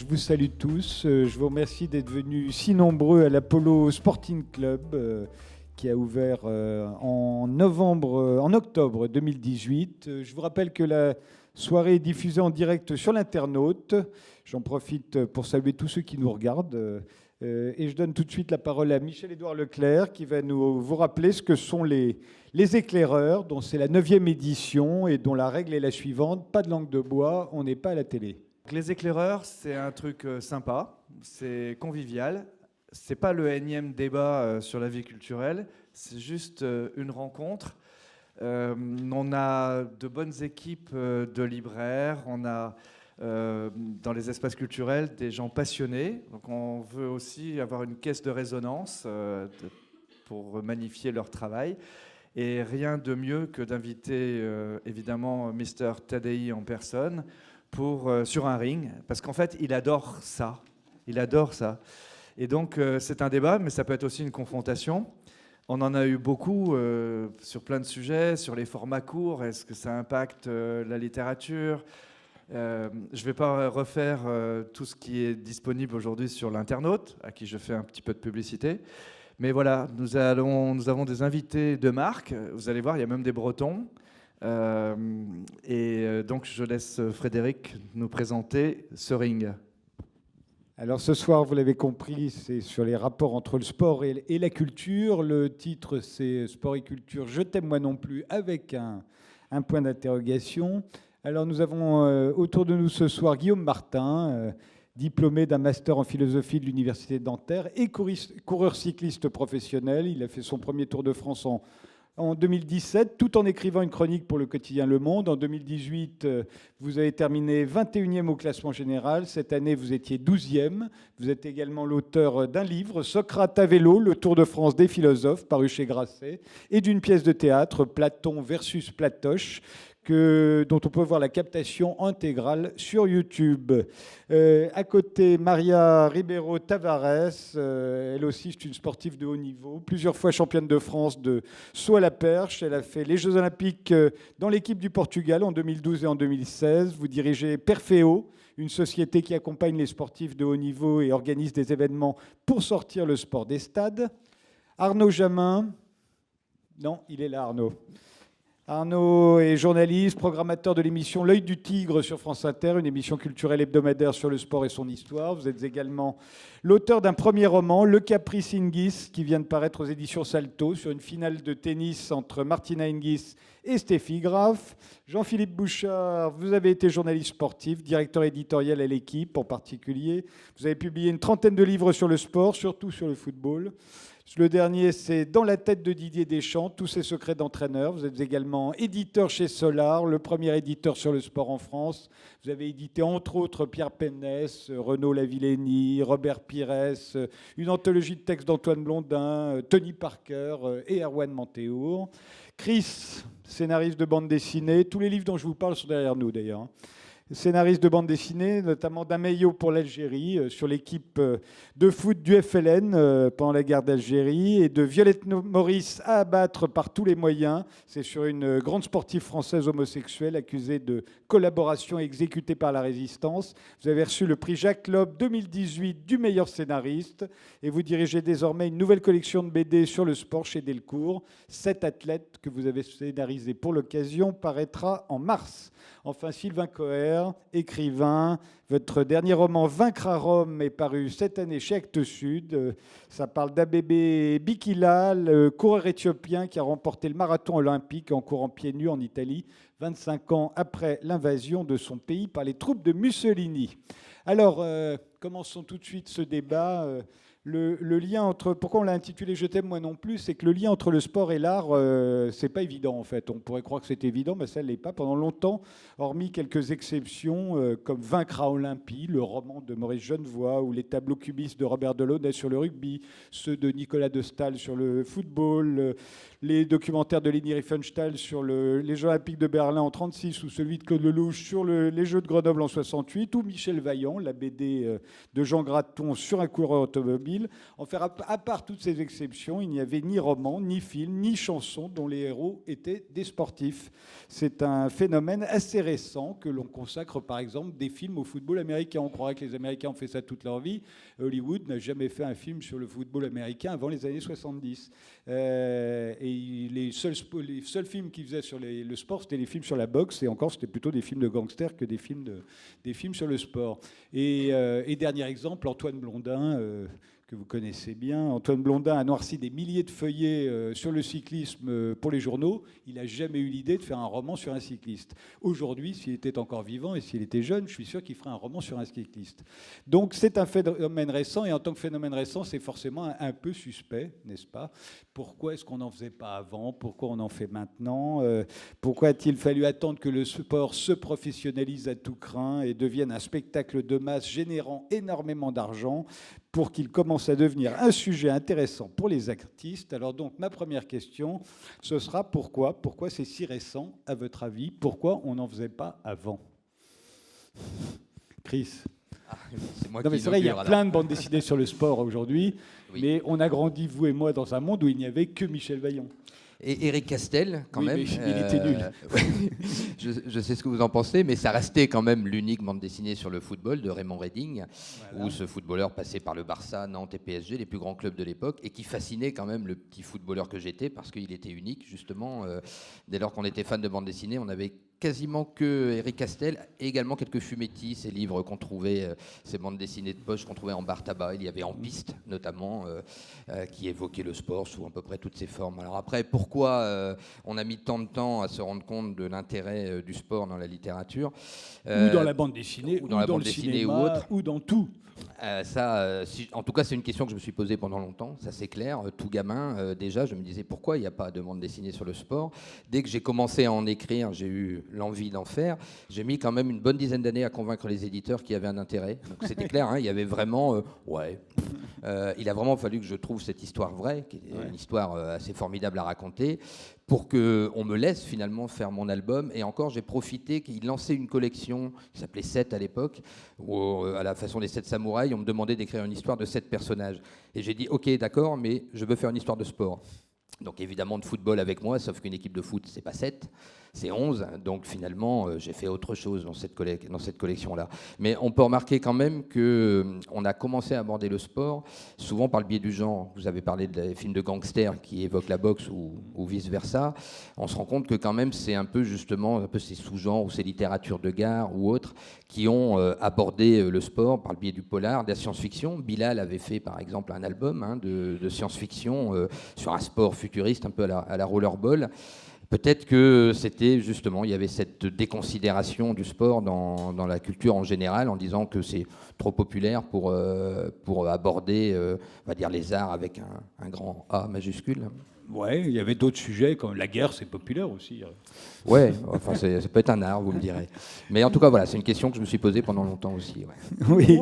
vous salue tous. Je vous remercie d'être venus si nombreux à l'Apollo Sporting Club qui a ouvert en octobre 2018. Je vous rappelle que la soirée est diffusée en direct sur l'internaute. J'en profite pour saluer tous ceux qui nous regardent. Et je donne tout de suite la parole à Michel-Édouard Leclerc qui va vous rappeler ce que sont les éclaireurs, dont c'est la 9e édition et dont la règle est la suivante: pas de langue de bois, on n'est pas à la télé. Les éclaireurs, c'est un truc sympa, c'est convivial. C'est pas le énième débat sur la vie culturelle, c'est juste une rencontre. On a de bonnes équipes de libraires, on a dans les espaces culturels des gens passionnés. Donc on veut aussi avoir une caisse de résonance pour magnifier leur travail. Et rien de mieux que d'inviter évidemment Mr. Tadei en personne sur un ring, parce qu'en fait il adore ça. Et donc c'est un débat, mais ça peut être aussi une confrontation. On en a eu beaucoup sur plein de sujets, sur les formats courts. Est-ce que ça impacte la littérature ? Je ne vais pas refaire tout ce qui est disponible aujourd'hui sur l'internaute, à qui je fais un petit peu de publicité. Mais voilà, nous avons des invités de marque. Vous allez voir, il y a même des Bretons. Donc je laisse Frédéric nous présenter ce ring. Alors ce soir, vous l'avez compris, c'est sur les rapports entre le sport et la culture. Le titre, c'est Sport et culture, je t'aime moi non plus, avec un point d'interrogation. Alors nous avons autour de nous ce soir Guillaume Martin, diplômé d'un master en philosophie de l'Université de Nanterre et coureur cycliste professionnel. Il a fait son premier Tour de France en 2017, tout en écrivant une chronique pour le quotidien Le Monde. En 2018, vous avez terminé 21e au classement général. Cette année, vous étiez 12e. Vous êtes également l'auteur d'un livre, Socrate à vélo, le Tour de France des philosophes, paru chez Grasset, et d'une pièce de théâtre, Platon versus Platoche, dont on peut voir la captation intégrale sur YouTube. À côté, Maria Ribeiro Tavares, elle aussi c'est une sportive de haut niveau, plusieurs fois championne de France de saut à la perche. Elle a fait les Jeux Olympiques dans l'équipe du Portugal en 2012 et en 2016. Vous dirigez Perfeo, une société qui accompagne les sportifs de haut niveau et organise des événements pour sortir le sport des stades. Arnaud Jamin, non, il est là Arnaud. Arnaud est journaliste, programmateur de l'émission L'œil du tigre sur France Inter, une émission culturelle hebdomadaire sur le sport et son histoire. Vous êtes également l'auteur d'un premier roman, Le Caprice Hingis, qui vient de paraître aux éditions Salto, sur une finale de tennis entre Martina Hingis et Steffi Graf. Jean-Philippe Bouchard, vous avez été journaliste sportif, directeur éditorial à l'Équipe en particulier. Vous avez publié une 30aine de livres sur le sport, surtout sur le football. Le dernier, c'est Dans la tête de Didier Deschamps, tous ses secrets d'entraîneur. Vous êtes également éditeur chez Solar, le premier éditeur sur le sport en France. Vous avez édité entre autres Pierre Pénès, Renaud Lavillenie, Robert Pires, une anthologie de textes d'Antoine Blondin, Tony Parker et Erwan Manteour. Chris, scénariste de bande dessinée. Tous les livres dont je vous parle sont derrière nous d'ailleurs. Scénariste de bande dessinée, notamment d'Un maillot pour l'Algérie, sur l'équipe de foot du FLN pendant la guerre d'Algérie, et de Violette Maurice à abattre par tous les moyens. C'est sur une grande sportive française homosexuelle accusée de collaboration et exécutée par la résistance. Vous avez reçu le prix Jacques Loeb 2018 du meilleur scénariste, et vous dirigez désormais une nouvelle collection de BD sur le sport chez Delcourt. 7 athlètes que vous avez scénarisés pour l'occasion paraîtra en mars. Enfin, Sylvain Coher, écrivain. Votre dernier roman, Vaincre à Rome, est paru cette année chez Actes Sud. Ça parle d'Abebe Bikila, le coureur éthiopien qui a remporté le marathon olympique en courant pieds nus en Italie, 25 ans après l'invasion de son pays par les troupes de Mussolini. Alors, commençons tout de suite ce débat. Le lien entre... Pourquoi on l'a intitulé « Je t'aime moi non plus », c'est que le lien entre le sport et l'art, c'est pas évident en fait. On pourrait croire que c'est évident, mais ça ne l'est pas. Pendant longtemps, hormis quelques exceptions, comme Vaincre à Olympie, le roman de Maurice Genevoix, ou les tableaux cubistes de Robert Delaunay sur le rugby, ceux de Nicolas de Staël sur le football, les documentaires de Leni Riefenstahl sur les Jeux Olympiques de Berlin en 1936, ou celui de Claude Lelouch sur les Jeux de Grenoble en 1968, ou Michel Vaillant, la BD de Jean Graton sur un coureur automobile. Enfin, à part toutes ces exceptions, il n'y avait ni roman, ni film, ni chanson dont les héros étaient des sportifs. C'est un phénomène assez récent que l'on consacre par exemple des films au football américain. On croirait que les Américains ont fait ça toute leur vie. Hollywood n'a jamais fait un film sur le football américain avant les années 70. Et les seuls films qu'ils faisaient sur le sport, c'était les films sur la boxe. Et encore, c'était plutôt des films de gangsters que des films sur le sport. Et dernier exemple, Antoine Blondin, que vous connaissez bien. Antoine Blondin a noirci des milliers de feuillets sur le cyclisme pour les journaux. Il n'a jamais eu l'idée de faire un roman sur un cycliste. Aujourd'hui, s'il était encore vivant et s'il était jeune, je suis sûr qu'il ferait un roman sur un cycliste. Donc c'est un phénomène récent, et en tant que phénomène récent, c'est forcément un peu suspect, n'est-ce pas? Pourquoi est-ce qu'on n'en faisait pas avant? Pourquoi on en fait maintenant? Pourquoi a-t-il fallu attendre que le sport se professionnalise à tout crin et devienne un spectacle de masse générant énormément d'argent pour qu'il commence à devenir un sujet intéressant pour les artistes? Alors donc, ma première question, ce sera pourquoi? Pourquoi c'est si récent, à votre avis? Pourquoi on n'en faisait pas avant? Chris? C'est moi non, mais qui c'est vrai, il y a inaugure, plein de bandes dessinées sur le sport aujourd'hui, oui. Mais on a grandi, vous et moi, dans un monde où il n'y avait que Michel Vaillant. Et Éric Castel, quand oui, même. Mais il était nul. Je sais ce que vous en pensez, mais ça restait quand même l'unique bande dessinée sur le football de Raymond Reding, voilà. Où ce footballeur passait par le Barça, Nantes et PSG, les plus grands clubs de l'époque, et qui fascinait quand même le petit footballeur que j'étais, parce qu'il était unique, justement. Dès lors qu'on était fan de bande dessinée, on avait quasiment que Éric Castel, et également quelques fumetti, ces livres qu'on trouvait, ces bandes dessinées de poche qu'on trouvait en bar tabac. Il y avait En Piste, notamment, qui évoquait le sport sous à peu près toutes ses formes. Alors après, pourquoi on a mis tant de temps à se rendre compte de l'intérêt du sport dans la littérature, ou dans la bande dessinée, ou dans la bande dessinée cinéma, ou autre, ou dans tout. En tout cas, c'est une question que je me suis posée pendant longtemps, ça c'est clair. Tout gamin, déjà, je me disais pourquoi il n'y a pas de bande dessinée sur le sport. Dès que j'ai commencé à en écrire, j'ai eu l'envie d'en faire. J'ai mis quand même une bonne dizaine d'années à convaincre les éditeurs qu'il y avait un intérêt. Donc c'était clair, hein, il y avait vraiment... il a vraiment fallu que je trouve cette histoire vraie, qui est une histoire assez formidable à raconter, pour qu'on me laisse finalement faire mon album. Et encore, j'ai profité qu'il lançait une collection qui s'appelait 7 à l'époque, où à la façon des 7 samouraïs, on me demandait d'écrire une histoire de 7 personnages. Et j'ai dit, ok, d'accord, mais je veux faire une histoire de sport. Donc évidemment de football avec moi, sauf qu'une équipe de foot, c'est pas 7, c'est 11. Donc finalement, j'ai fait autre chose dans cette collection-là. Mais on peut remarquer quand même qu'on a commencé à aborder le sport, souvent par le biais du genre. Vous avez parlé des films de gangsters qui évoquent la boxe ou vice-versa. On se rend compte que quand même, c'est un peu justement ces sous-genres ou ces littératures de gare ou autres qui ont abordé le sport par le biais du polar, de la science-fiction. Bilal avait fait par exemple un album de science-fiction sur un sport futuriste, un peu à la rollerball. Peut-être que c'était justement, il y avait cette déconsidération du sport dans la culture en général, en disant que c'est trop populaire pour aborder, on va dire, les arts avec un grand A majuscule. Ouais, il y avait d'autres sujets, comme la guerre, c'est populaire aussi. Ouais, enfin, ça peut être un art, vous me direz. Mais en tout cas, voilà, c'est une question que je me suis posée pendant longtemps aussi. Ouais. Oui.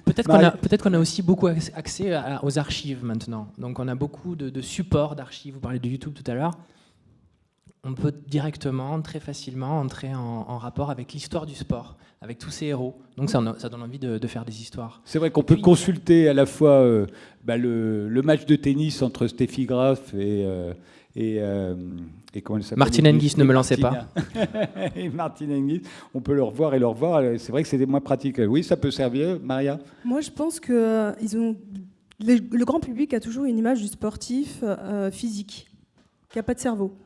Peut-être qu'on a aussi beaucoup accès aux archives maintenant. Donc on a beaucoup de supports d'archives. Vous parlez de YouTube tout à l'heure. On peut directement, très facilement, entrer en rapport avec l'histoire du sport, avec tous ces héros. Donc ça donne envie de faire des histoires. C'est vrai qu'on peut consulter à la fois le match de tennis entre Steffi Graf et comment elle s'appelle, Martine Hingis, ne me lancez pas. Et Martine Hingis, on peut le revoir et le revoir. C'est vrai que c'était moins pratique. Oui, ça peut servir. Maria? Moi, je pense que le grand public a toujours une image du sportif physique, qui n'a pas de cerveau.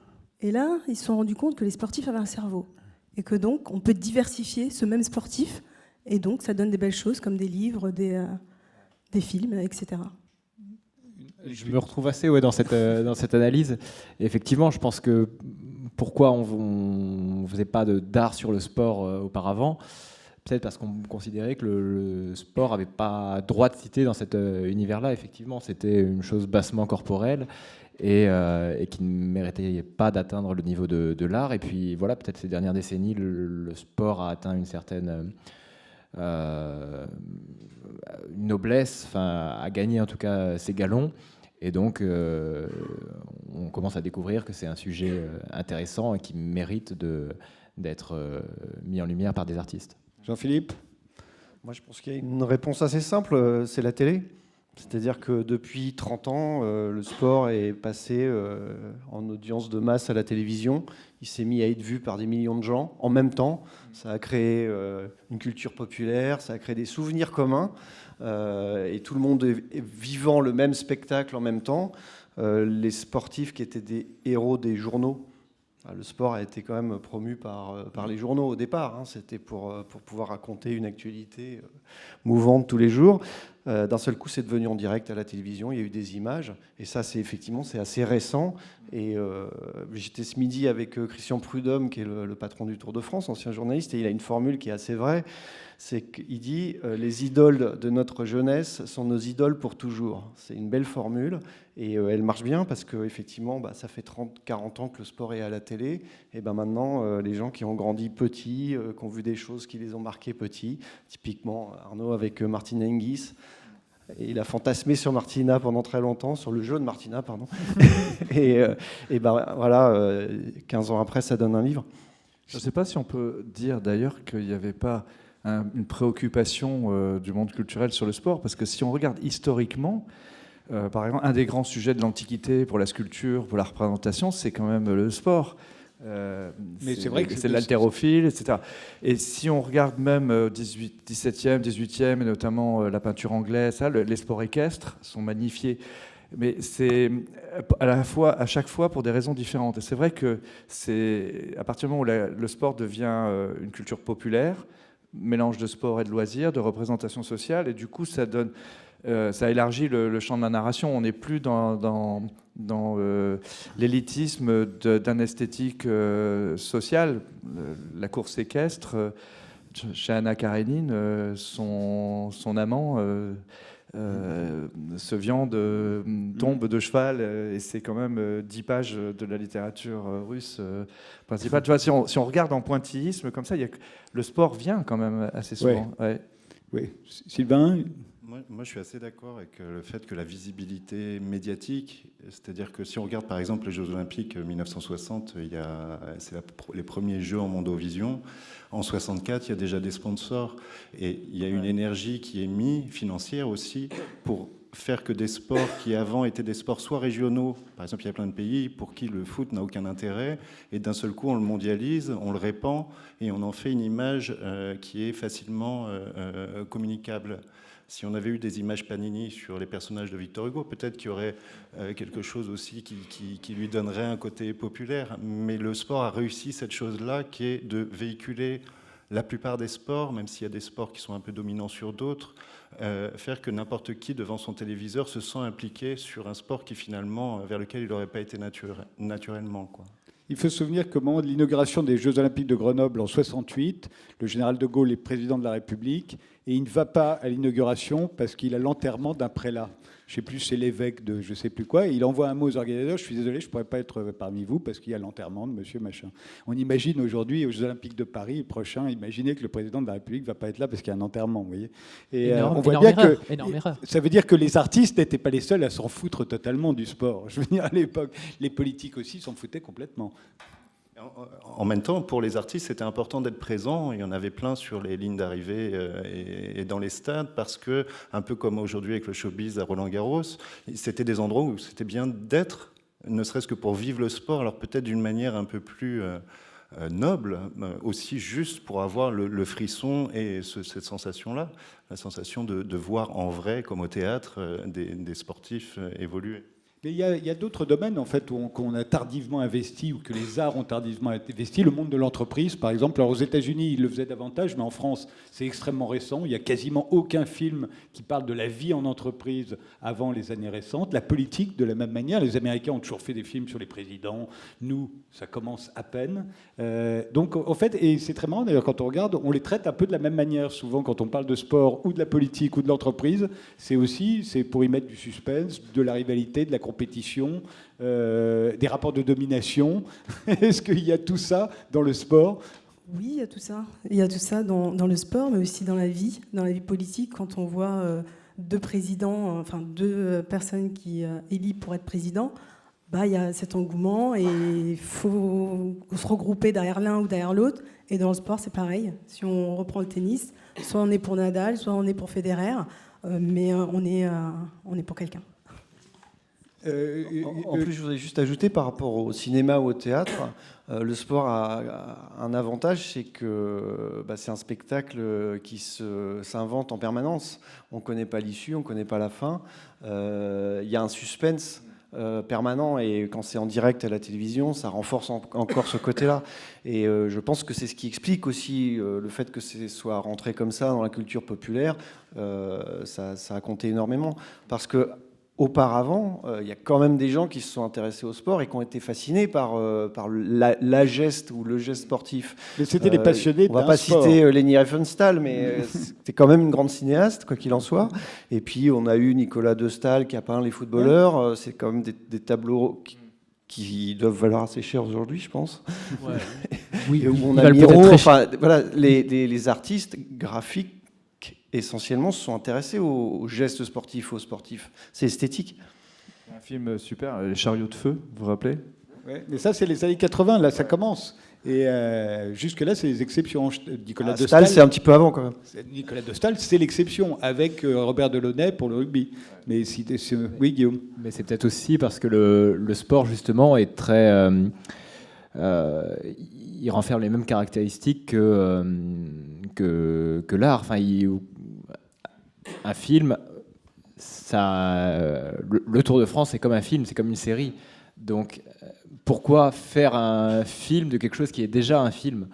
Et là, ils se sont rendus compte que les sportifs avaient un cerveau. Et que donc, on peut diversifier ce même sportif. Et donc, ça donne des belles choses comme des livres, des films, etc. Je me retrouve assez dans cette analyse. Et effectivement, je pense que pourquoi on ne faisait pas d'art sur le sport auparavant, peut-être parce qu'on considérait que le sport n'avait pas droit de citer dans cet univers-là. Effectivement, c'était une chose bassement corporelle et qui ne méritait pas d'atteindre le niveau de l'art. Et puis voilà, peut-être ces dernières décennies, le sport a atteint une certaine noblesse, a gagné en tout cas ses galons. Et donc, on commence à découvrir que c'est un sujet intéressant et qui mérite d'être mis en lumière par des artistes. Jean-Philippe? Moi, je pense qu'il y a une réponse assez simple, c'est la télé. C'est-à-dire que depuis 30 ans, le sport est passé en audience de masse à la télévision. Il s'est mis à être vu par des millions de gens en même temps. Ça a créé une culture populaire, ça a créé des souvenirs communs. Et tout le monde est vivant le même spectacle en même temps. Les sportifs qui étaient des héros des journaux, le sport a été quand même promu par les journaux au départ. C'était pour pouvoir raconter une actualité mouvante tous les jours. D'un seul coup, c'est devenu en direct à la télévision. Il y a eu des images. Et ça, c'est assez récent. Et j'étais ce midi avec Christian Prudhomme, qui est le patron du Tour de France, ancien journaliste. Et il a une formule qui est assez vraie. C'est qu'il dit les idoles de notre jeunesse sont nos idoles pour toujours. C'est une belle formule. Et elle marche bien parce qu'effectivement, ça fait 30-40 ans que le sport est à la télé. Et maintenant, les gens qui ont grandi petits, qui ont vu des choses qui les ont marqués petits, typiquement Arnaud avec Martina Hingis, et il a fantasmé sur Martina pendant très longtemps, sur le jeu de Martina, pardon. et voilà, 15 ans après, ça donne un livre. Je ne sais pas si on peut dire d'ailleurs qu'il n'y avait pas une préoccupation du monde culturel sur le sport, parce que si on regarde historiquement, par exemple, un des grands sujets de l'Antiquité pour la sculpture, pour la représentation, c'est quand même le sport. Mais c'est vrai que c'est l'haltérophile, etc. Et si on regarde même 17e, 18e, et notamment la peinture anglaise, les sports équestres sont magnifiés. Mais c'est à chaque fois pour des raisons différentes. Et c'est vrai que c'est à partir du moment où le sport devient une culture populaire, mélange de sport et de loisirs, de représentation sociale, et du coup ça donne... ça élargit le champ de la narration. On n'est plus dans l'élitisme d'un esthétique sociale. La course équestre, chez Anna Karénine, son amant se viande, tombe de cheval, et c'est quand même 10 pages de la littérature russe principale. Tu vois, si on regarde en pointillisme comme ça, le sport vient quand même assez souvent. Ouais. Oui. Sylvain ? Moi, je suis assez d'accord avec le fait que la visibilité médiatique, c'est-à-dire que si on regarde par exemple les Jeux Olympiques 1960, c'est les premiers Jeux en mondovision. En 64, il y a déjà des sponsors et il y a une énergie qui est mise, financière aussi, pour faire que des sports qui avant étaient des sports soit régionaux, par exemple il y a plein de pays pour qui le foot n'a aucun intérêt, et d'un seul coup on le mondialise, on le répand et on en fait une image qui est facilement communicable. Si on avait eu des images Panini sur les personnages de Victor Hugo, peut-être qu'il y aurait quelque chose aussi qui lui donnerait un côté populaire. Mais le sport a réussi cette chose-là, qui est de véhiculer la plupart des sports, même s'il y a des sports qui sont un peu dominants sur d'autres, faire que n'importe qui devant son téléviseur se sent impliqué sur un sport qui finalement, vers lequel il n'aurait pas été naturellement, quoi. Il faut se souvenir qu'au moment de l'inauguration des Jeux Olympiques de Grenoble en 68, le général de Gaulle est président de la République et il ne va pas à l'inauguration parce qu'il a l'enterrement d'un prélat. Je ne sais plus, c'est l'évêque de je ne sais plus quoi. Et il envoie un mot aux organisateurs, je suis désolé, je ne pourrais pas être parmi vous parce qu'il y a l'enterrement de monsieur machin. On imagine aujourd'hui aux Jeux Olympiques de Paris prochain, imaginez que le président de la République ne va pas être là parce qu'il y a un enterrement, vous voyez. Et on voit bien que ça veut dire que les artistes n'étaient pas les seuls à s'en foutre totalement du sport. Je veux dire, à l'époque, les politiques aussi s'en foutaient complètement. En même temps, pour les artistes, c'était important d'être présent. Il y en avait plein sur les lignes d'arrivée et dans les stades, parce que, un peu comme aujourd'hui avec le showbiz à Roland-Garros, c'était des endroits où c'était bien d'être, ne serait-ce que pour vivre le sport, alors peut-être d'une manière un peu plus noble, aussi juste pour avoir le frisson et cette sensation-là, la sensation de voir en vrai, comme au théâtre, des sportifs évoluer. Mais il y a d'autres domaines en fait où qu'on a tardivement investi ou que les arts ont tardivement investi. Le monde de l'entreprise, par exemple. Alors aux États-Unis, ils le faisaient davantage, mais en France, c'est extrêmement récent. Il n'y a quasiment aucun film qui parle de la vie en entreprise avant les années récentes. La politique, de la même manière. Les Américains ont toujours fait des films sur les présidents. Nous, ça commence à peine. Donc en fait, et c'est très marrant d'ailleurs quand on regarde, on les traite un peu de la même manière. Souvent, quand on parle de sport ou de la politique ou de l'entreprise, c'est pour y mettre du suspense, de la rivalité, de la compétition, des rapports de domination. Est-ce qu'il y a tout ça dans le sport ? Oui, il y a tout ça. Il y a tout ça dans le sport, mais aussi dans la vie politique. Quand on voit deux personnes qui élient pour être président, il y a cet engouement et il faut se regrouper derrière l'un ou derrière l'autre. Et dans le sport, c'est pareil. Si on reprend le tennis, Soit on est pour Nadal, soit on est pour Federer, mais on est pour quelqu'un. En plus, je voudrais juste ajouter par rapport au cinéma ou au théâtre, le sport a un avantage, c'est que c'est un spectacle qui s'invente en permanence. On ne connaît pas l'issue, on ne connaît pas la fin. Il y a un suspense permanent, et quand c'est en direct à la télévision, ça renforce encore ce côté-là. Et je pense que c'est ce qui explique aussi le fait que ce soit rentré comme ça dans la culture populaire. Ça a compté énormément. Parce que auparavant, il y a quand même des gens qui se sont intéressés au sport et qui ont été fascinés par la geste ou le geste sportif. Mais c'était des passionnés. On ne va pas citer Leni Riefenstahl, mais c'était quand même une grande cinéaste, quoi qu'il en soit. Et puis on a eu Nicolas de Staël qui a peint les footballeurs. C'est quand même des tableaux qui doivent valoir assez cher aujourd'hui, je pense. Ouais. Oui, où on a Miro, voilà, les artistes graphiques essentiellement se sont intéressés aux gestes sportifs, aux sportifs. C'est esthétique. Un film super, Les chariots de feu, vous vous rappelez? Ouais, mais ça, c'est les années 80, là, ça commence. Et jusque-là, c'est les exceptions. Nicolas de Staël, c'est un petit peu avant, quand même. Nicolas de Staël, c'est l'exception, avec Robert Delaunay pour le rugby. Mais oui, Guillaume. Mais c'est peut-être aussi parce que le sport, justement, est très... il renferme les mêmes caractéristiques que l'art. Enfin, un film, le Tour de France, c'est comme un film, c'est comme une série. Donc, pourquoi faire un film de quelque chose qui est déjà un film?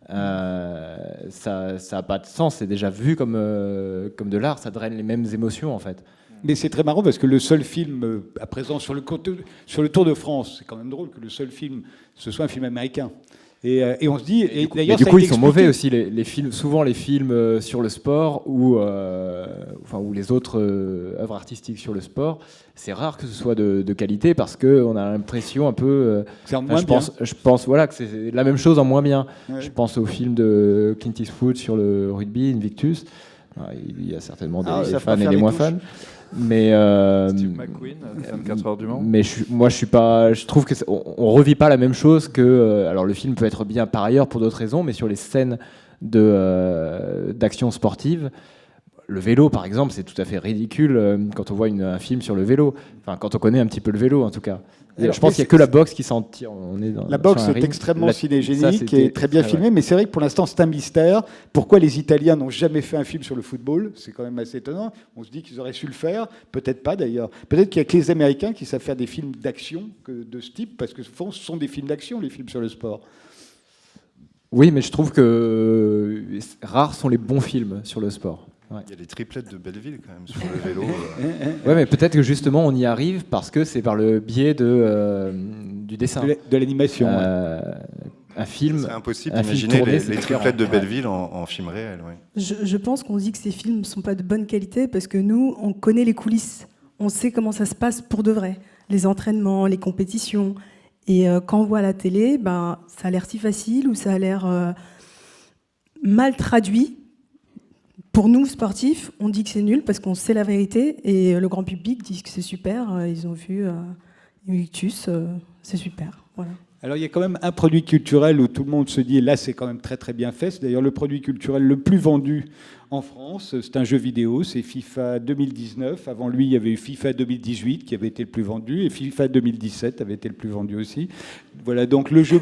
Ça n'a pas de sens, c'est déjà vu comme de l'art, ça draine les mêmes émotions, en fait. Mais c'est très marrant parce que le seul film à présent sur le Tour de France, c'est quand même drôle que le seul film, ce soit un film américain. Et on se dit... Et du coup, ils sont mauvais aussi, les films. Souvent, les films sur le sport ou les autres œuvres artistiques sur le sport, c'est rare que ce soit de qualité parce qu'on a l'impression un peu... c'est en moins bien. Je pense que c'est la même chose en moins bien. Ouais. Je pense au film de Clint Eastwood sur le rugby, Invictus. Il y a certainement des fans et des moins fans. Mais Steve McQueen, 24 heures du Mans. Mais je trouve que on revit pas la même chose que. Alors le film peut être bien par ailleurs pour d'autres raisons, mais sur les scènes d'action sportive, le vélo par exemple, c'est tout à fait ridicule quand on voit un film sur le vélo. Enfin, quand on connaît un petit peu le vélo en tout cas. Alors, je pense qu'il n'y a que la boxe qui s'en tire. La boxe est extrêmement cinégénique et très bien filmée, mais c'est vrai que pour l'instant c'est un mystère. Pourquoi les Italiens n'ont jamais fait un film sur le football? C'est quand même assez étonnant. On se dit qu'ils auraient su le faire, peut-être pas d'ailleurs. Peut-être qu'il n'y a que les Américains qui savent faire des films d'action de ce type, parce que souvent ce sont des films d'action, les films sur le sport. Oui, mais je trouve que rares sont les bons films sur le sport. Ouais. Il y a les triplettes de Belleville quand même sur le vélo. Ouais, mais peut-être que justement on y arrive parce que c'est par le biais du dessin, de l'animation. Un film. C'est impossible d'imaginer les triplettes de Belleville en film réel. Ouais. Je pense qu'on dit que ces films ne sont pas de bonne qualité parce que nous, on connaît les coulisses. On sait comment ça se passe pour de vrai. Les entraînements, les compétitions. Et quand on voit à la télé, ça a l'air si facile ou ça a l'air mal traduit. Pour nous, sportifs, on dit que c'est nul parce qu'on sait la vérité et le grand public dit que c'est super. Ils ont vu Invictus, c'est super. Voilà. Alors il y a quand même un produit culturel où tout le monde se dit là c'est quand même très très bien fait. C'est d'ailleurs le produit culturel le plus vendu en France. C'est un jeu vidéo, c'est FIFA 2019. Avant lui, il y avait eu FIFA 2018 qui avait été le plus vendu et FIFA 2017 avait été le plus vendu aussi. Voilà donc le jeu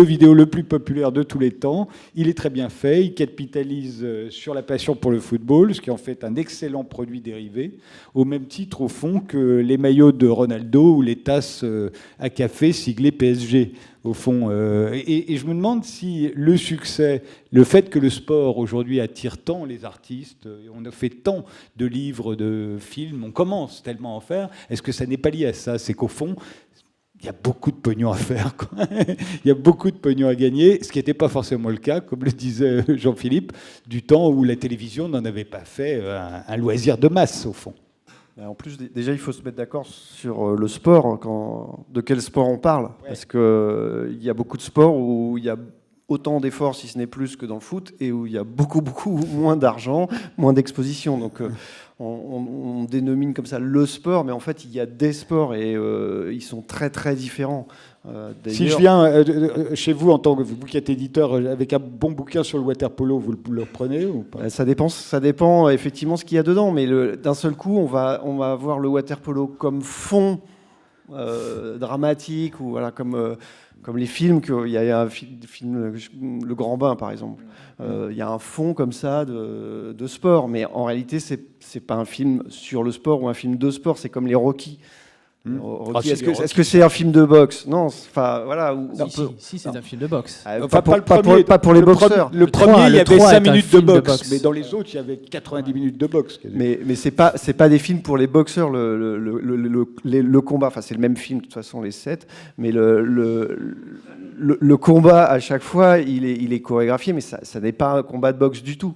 vidéo le plus populaire de tous les temps. Il est très bien fait, il capitalise sur la passion pour le football, ce qui en fait un excellent produit dérivé, au même titre au fond que les maillots de Ronaldo ou les tasses à café siglées PSG. Au fond, et je me demande si le succès, le fait que le sport aujourd'hui attire tant les artistes, on a fait tant de livres, de films, on commence tellement à en faire, est-ce que ça n'est pas lié à ça? C'est qu'au fond, il y a beaucoup de pognon à faire, quoi. Il y a beaucoup de pognon à gagner, ce qui n'était pas forcément le cas, comme le disait Jean-Philippe, du temps où la télévision n'en avait pas fait un loisir de masse, au fond. En plus, déjà, il faut se mettre d'accord sur le sport, de quel sport on parle. Ouais. Parce qu'il y a beaucoup de sports où il y a autant d'efforts, si ce n'est plus, que dans le foot, et où il y a beaucoup, beaucoup moins d'argent, moins d'exposition. Donc, on dénomine comme ça le sport, mais en fait, il y a des sports et ils sont très très différents. Si je viens chez vous en tant que vous qui êtes éditeur avec un bon bouquin sur le water polo, vous le prenez ou pas? Ça dépend effectivement ce qu'il y a dedans, mais d'un seul coup, on va avoir le water polo comme fond dramatique ou voilà comme les films, il y a un film Le Grand Bain par exemple. Il y a un fond comme ça de sport, mais en réalité c'est pas un film sur le sport ou un film de sport, c'est comme les Rocky. Rocky, est-ce que c'est un film de boxe? Non, enfin voilà. Si, c'est un film de boxe. Enfin, pas pour les boxeurs. Le premier, il y avait 5 minutes de boxe, boxe, mais dans les autres, il y avait 90 minutes de boxe. Mais c'est pas des films pour les boxeurs. Le combat, enfin c'est le même film de toute façon les 7, mais le combat à chaque fois, il est chorégraphié, mais ça n'est pas un combat de boxe du tout.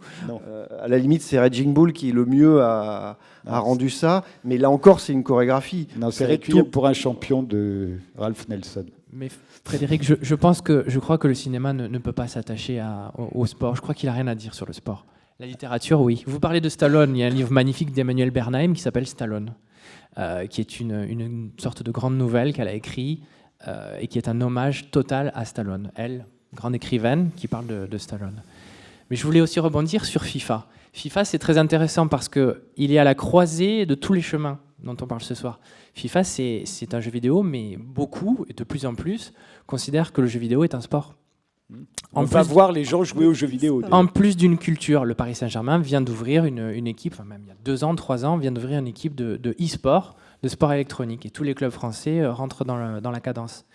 À la limite, c'est Raging Bull qui le mieux a rendu ça, mais là encore, c'est une chorégraphie. Non, c'est Requiem pour un champion de Ralph Nelson. Mais Frédéric, je crois que le cinéma ne peut pas s'attacher au sport. Je crois qu'il n'a rien à dire sur le sport. La littérature, oui. Vous parlez de Stallone. Il y a un livre magnifique d'Emmanuel Bernheim qui s'appelle Stallone, qui est une sorte de grande nouvelle qu'elle a écrite et qui est un hommage total à Stallone. Elle, grande écrivaine, qui parle de Stallone. Mais je voulais aussi rebondir sur FIFA. FIFA, c'est très intéressant parce qu'il est à la croisée de tous les chemins dont on parle ce soir. FIFA, c'est un jeu vidéo, mais beaucoup, et de plus en plus, considèrent que le jeu vidéo est un sport. On va voir les gens jouer aux jeux vidéo. En plus d'une culture, le Paris Saint-Germain vient d'ouvrir une équipe, enfin même il y a 2 ans, 3 ans, vient d'ouvrir une équipe de e-sport, de sport électronique. Et tous les clubs français rentrent dans la cadence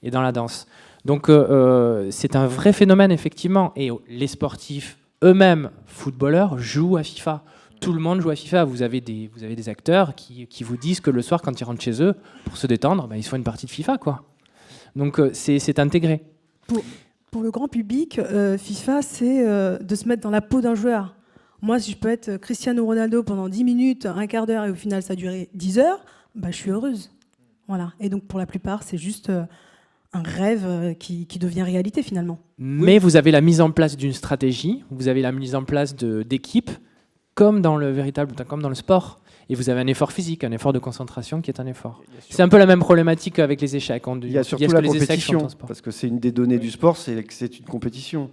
et dans la danse. Donc c'est un vrai phénomène, effectivement. Et les sportifs eux-mêmes, footballeurs, jouent à FIFA. Tout le monde joue à FIFA. Vous avez des acteurs qui vous disent que le soir, quand ils rentrent chez eux, pour se détendre, ils se font une partie de FIFA, quoi. Donc c'est intégré. Pour le grand public, FIFA, c'est de se mettre dans la peau d'un joueur. Moi, si je peux être Cristiano Ronaldo pendant 10 minutes, un quart d'heure, et au final, ça a duré 10 heures, je suis heureuse. Voilà. Et donc, pour la plupart, c'est juste un rêve qui devient réalité, finalement. Mais vous avez la mise en place d'une stratégie, vous avez la mise en place d'équipes, comme dans le sport. Et vous avez un effort physique, un effort de concentration qui est un effort. C'est un peu la même problématique avec les échecs. Il y a surtout la compétition, parce que c'est une des données du sport, c'est que c'est une compétition.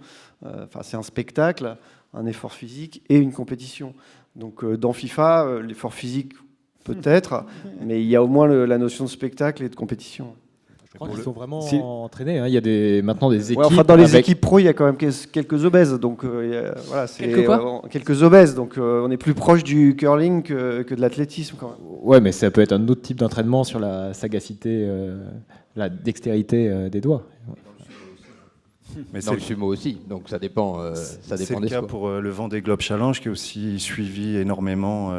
C'est un spectacle, un effort physique et une compétition. Donc dans FIFA, l'effort physique peut-être, mais il y a au moins la notion de spectacle et de compétition. Je crois qu'ils sont vraiment entraînés. Il y a maintenant des équipes. Dans les équipes pro, il y a quand même quelques obèses. Donc, voilà, quelques obèses. Donc, on est plus proche du curling que de l'athlétisme. Quand même. Ouais, mais ça peut être un autre type d'entraînement sur la sagacité, la dextérité des doigts. Mais dans le sumo aussi, donc ça dépend. C'est le cas pour le Vendée Globe Challenge, qui est aussi suivi énormément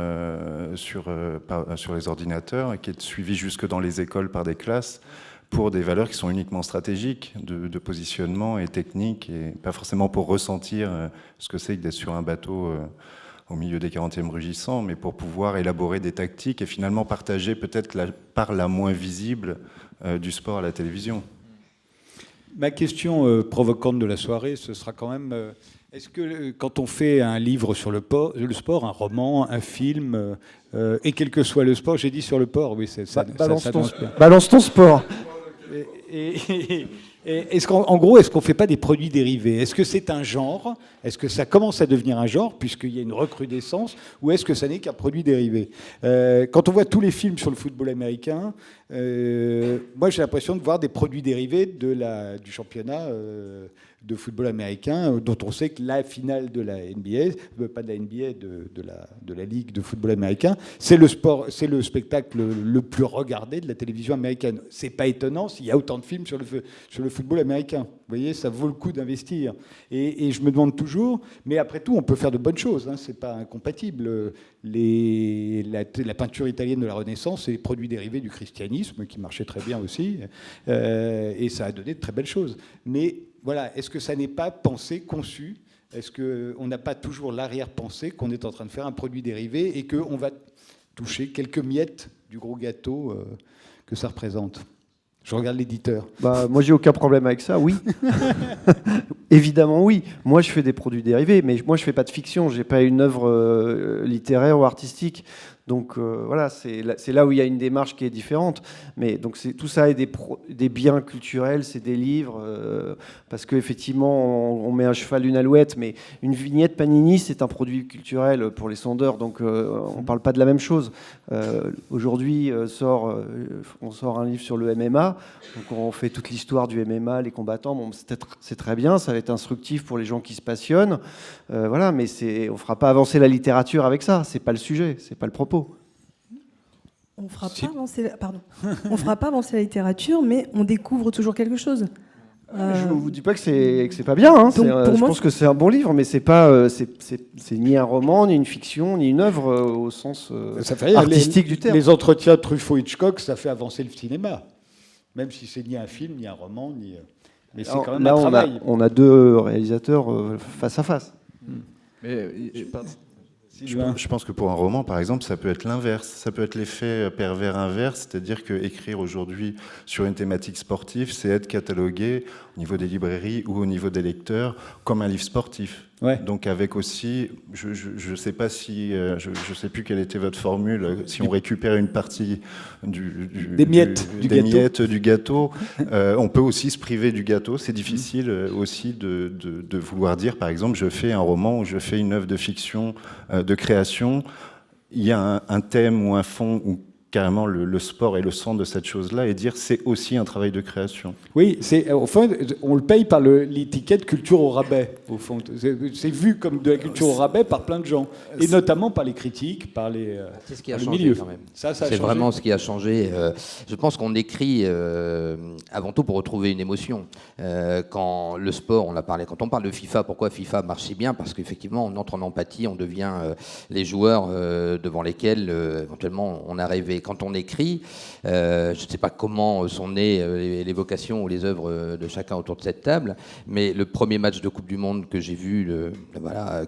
sur les ordinateurs et qui est suivi jusque dans les écoles par des classes, pour des valeurs qui sont uniquement stratégiques, de positionnement et technique, et pas forcément pour ressentir ce que c'est que d'être sur un bateau au milieu des 40e rugissants, mais pour pouvoir élaborer des tactiques et finalement partager peut-être la part la moins visible du sport à la télévision. Ma question provocante de la soirée, ce sera quand même... est-ce que quand on fait un livre sur le sport, un roman, un film, et quel que soit le sport, j'ai dit sur le port, oui, balance ton sport. Est-ce qu'on ne fait pas des produits dérivés? Est-ce que c'est un genre? Est-ce que ça commence à devenir un genre, puisqu'il y a une recrudescence? Ou est-ce que ça n'est qu'un produit dérivé? Quand on voit tous les films sur le football américain, moi j'ai l'impression de voir des produits dérivés du championnat de football américain, dont on sait que la finale de la NBA, pas de la NBA, de la Ligue de football américain, c'est le spectacle le plus regardé de la télévision américaine. C'est pas étonnant s'il y a autant de films sur le football américain. Vous voyez, ça vaut le coup d'investir. Et je me demande toujours, mais après tout, on peut faire de bonnes choses, c'est pas incompatible. La peinture italienne de la Renaissance, c'est les produits dérivés du christianisme, qui marchait très bien aussi, et ça a donné de très belles choses. Mais voilà, est-ce que ça n'est pas pensé, conçu? Est-ce qu'on n'a pas toujours l'arrière-pensée qu'on est en train de faire un produit dérivé et qu'on va toucher quelques miettes du gros gâteau que ça représente? Je regarde l'éditeur. Bah, moi, j'ai aucun problème avec ça, oui. Évidemment, oui. Moi, je fais des produits dérivés, mais moi, je fais pas de fiction. J'ai pas une œuvre littéraire ou artistique. Donc voilà, c'est là où il y a une démarche qui est différente. Mais donc tout ça est des biens culturels, c'est des livres, parce qu'effectivement, on met un cheval, une alouette, mais une vignette Panini, c'est un produit culturel pour les sondeurs, donc on ne parle pas de la même chose. Aujourd'hui, on sort un livre sur le MMA, donc on fait toute l'histoire du MMA, les combattants. Bon, c'est très bien, ça va être instructif pour les gens qui se passionnent, voilà, mais on ne fera pas avancer la littérature avec ça, c'est pas le sujet, c'est pas le propos. On ne fera pas avancer la littérature, mais on découvre toujours quelque chose. Je ne vous dis pas que c'est pas bien. Hein. Je pense que c'est un bon livre, mais c'est ni un roman, ni une fiction, ni une œuvre au sens artistique du terme. Les entretiens Truffaut-Hitchcock, ça fait avancer le cinéma. Même si c'est ni un film, ni un roman, mais c'est quand même un travail. On a deux réalisateurs face à face. Mais, je pense que pour un roman, par exemple, ça peut être l'inverse. Ça peut être l'effet pervers inverse, c'est-à-dire qu'écrire aujourd'hui sur une thématique sportive, c'est être catalogué au niveau des librairies ou au niveau des lecteurs comme un livre sportif. Ouais. Donc avec aussi, je sais pas si, je sais plus quelle était votre formule, si on récupère une partie des miettes du gâteau, on peut aussi se priver du gâteau. C'est difficile aussi de vouloir dire, par exemple, je fais un roman ou je fais une œuvre de fiction, de création. Il y a un thème ou un fond où carrément le sport est le centre de cette chose-là, et dire c'est aussi un travail de création. Oui, au fond, on le paye par l'étiquette culture au rabais. Au fond, c'est vu comme de la culture au rabais par plein de gens, et notamment par les critiques, par les c'est ce qui a par changé milieu. quand même. Ça c'est vraiment ce qui a changé. Je pense qu'on écrit avant tout pour retrouver une émotion. Quand le sport, quand on parle de FIFA, pourquoi FIFA marche si bien? Parce qu'effectivement, on entre en empathie, on devient les joueurs devant lesquels éventuellement on a rêvé. Quand on écrit, je ne sais pas comment sont nées les vocations ou les œuvres de chacun autour de cette table, mais le premier match de Coupe du Monde que j'ai vu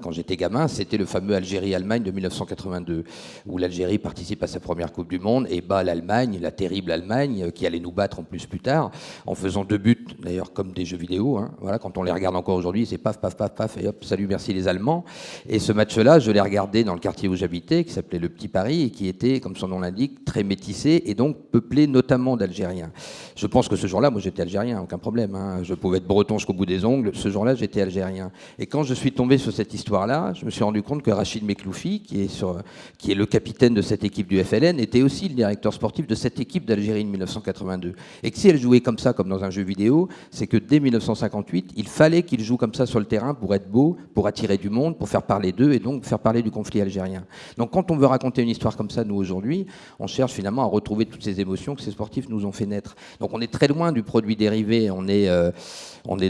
quand j'étais gamin, c'était le fameux Algérie-Allemagne de 1982, où l'Algérie participe à sa première Coupe du Monde et bat l'Allemagne, la terrible Allemagne, qui allait nous battre en plus tard, en faisant 2 buts, d'ailleurs comme des jeux vidéo. Hein. Voilà, quand on les regarde encore aujourd'hui, c'est paf, paf, paf, paf, et hop, salut, merci les Allemands. Et ce match-là, je l'ai regardé dans le quartier où j'habitais, qui s'appelait le Petit Paris, et qui était, comme son nom l'indique, très métissé et donc peuplé notamment d'Algériens. Je pense que ce jour-là, moi j'étais algérien, aucun problème. Hein. Je pouvais être breton jusqu'au bout des ongles. Ce jour-là, j'étais algérien. Et quand je suis tombé sur cette histoire-là, je me suis rendu compte que Rachid Mekloufi, qui est le capitaine de cette équipe du FLN, était aussi le directeur sportif de cette équipe d'Algérie de 1982. Et que si elle jouait comme ça, comme dans un jeu vidéo, c'est que dès 1958, il fallait qu'il joue comme ça sur le terrain pour être beau, pour attirer du monde, pour faire parler d'eux et donc faire parler du conflit algérien. Donc quand on veut raconter une histoire comme ça, nous aujourd'hui, on cherche finalement à retrouver toutes ces émotions que ces sportifs nous ont fait naître. Donc on est très loin du produit dérivé, on est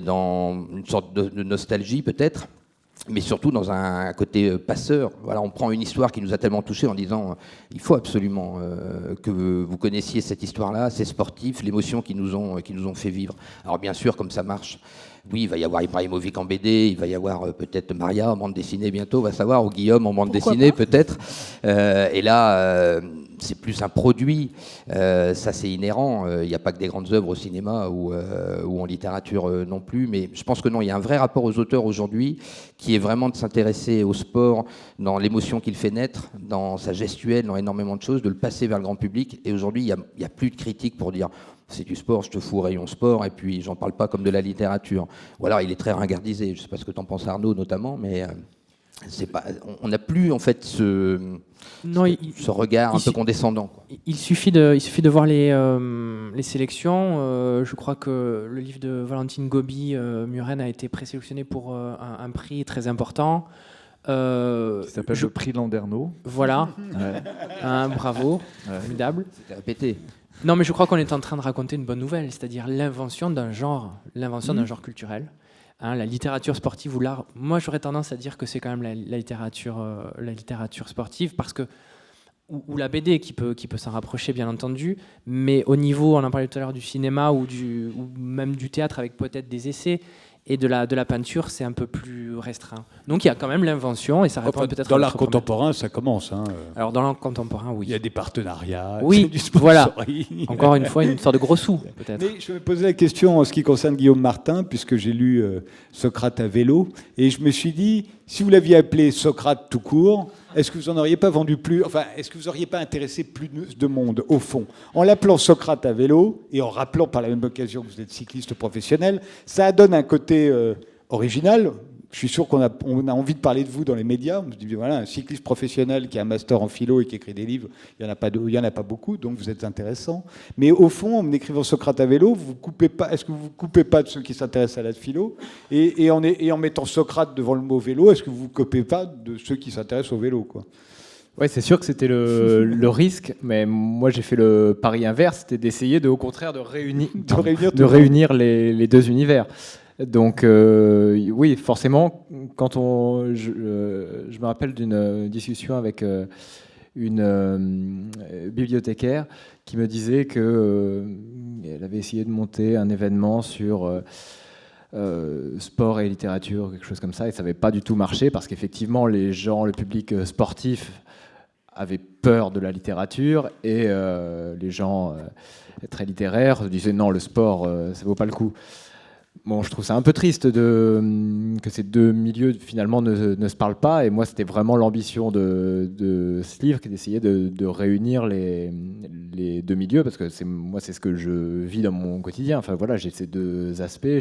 dans une sorte de nostalgie peut-être, mais surtout dans un côté passeur. Voilà, on prend une histoire qui nous a tellement touchés en disant il faut absolument que vous connaissiez cette histoire-là, ces sportifs, l'émotion qu'ils nous ont fait vivre. Alors bien sûr, comme ça marche, oui, il va y avoir Ibrahimovic en BD, il va y avoir peut-être Maria en bande dessinée bientôt, on va savoir, ou Guillaume en bande dessinée peut-être. Et là, c'est plus un produit, ça c'est inhérent. Il n'y a pas que des grandes œuvres au cinéma ou en littérature non plus, mais je pense que non, il y a un vrai rapport aux auteurs aujourd'hui qui est vraiment de s'intéresser au sport dans l'émotion qu'il fait naître, dans sa gestuelle, dans énormément de choses, de le passer vers le grand public. Et aujourd'hui, il n'y a plus de critique pour dire c'est du sport, je te fous rayon sport, et puis j'en parle pas comme de la littérature. Ou alors il est très ringardisé, je sais pas ce que tu en penses Arnaud notamment, mais on n'a plus en fait ce regard un peu condescendant. Quoi. Il suffit de voir les sélections. Je crois que le livre de Valentine Gobi, Muren, a été présélectionné pour un prix très important. Qui s'appelle le prix Landerneau. Voilà, ouais. Bravo, formidable. C'était répété. Non, mais je crois qu'on est en train de raconter une bonne nouvelle, c'est-à-dire l'invention d'un genre culturel. Hein, la littérature sportive ou l'art, moi j'aurais tendance à dire que c'est quand même la littérature sportive, parce que ou la BD qui peut s'en rapprocher bien entendu, mais au niveau, on en parlait tout à l'heure, du cinéma ou même du théâtre avec peut-être des essais, Et de la peinture, c'est un peu plus restreint. Donc il y a quand même l'invention, et ça répond peut-être Dans à l'art votre contemporain, ça commence. Hein. Alors dans l'art contemporain, oui. Il y a des partenariats, Oui, du voilà. sponsoring. Encore une fois, une sorte de gros sou, peut-être. Mais je me posais la question en ce qui concerne Guillaume Martin, puisque j'ai lu Socrate à vélo, et je me suis dit, si vous l'aviez appelé Socrate tout court, est-ce que vous n'en auriez pas vendu plus, enfin, est-ce que vous n'auriez pas intéressé plus de monde, au fond? En l'appelant Socrate à vélo, et en rappelant par la même occasion que vous êtes cycliste professionnel, ça donne un côté original. Je suis sûr qu'on a envie de parler de vous dans les médias. On se dit, voilà, un cycliste professionnel qui a un master en philo et qui écrit des livres, il n'y en a pas beaucoup, donc vous êtes intéressant. Mais au fond, en écrivant Socrate à vélo, est-ce que vous ne coupez pas de ceux qui s'intéressent à la philo et en mettant Socrate devant le mot vélo, est-ce que vous ne vous coupez pas de ceux qui s'intéressent au vélo, quoi? Oui, c'est sûr que c'était le risque, mais moi j'ai fait le pari inverse, c'était d'essayer au contraire de réunir les deux univers. Donc oui, forcément, quand je me rappelle d'une discussion avec une bibliothécaire qui me disait qu'elle avait essayé de monter un événement sur sport et littérature, quelque chose comme ça, et ça n'avait pas du tout marché parce qu'effectivement le public sportif avait peur de la littérature et les gens très littéraires disaient non, le sport, ça vaut pas le coup. Bon, je trouve ça un peu triste que ces deux milieux finalement ne se parlent pas. Et moi, c'était vraiment l'ambition de ce livre, qui est d'essayer de réunir les deux milieux, parce que moi, c'est ce que je vis dans mon quotidien. Enfin voilà, j'ai ces deux aspects.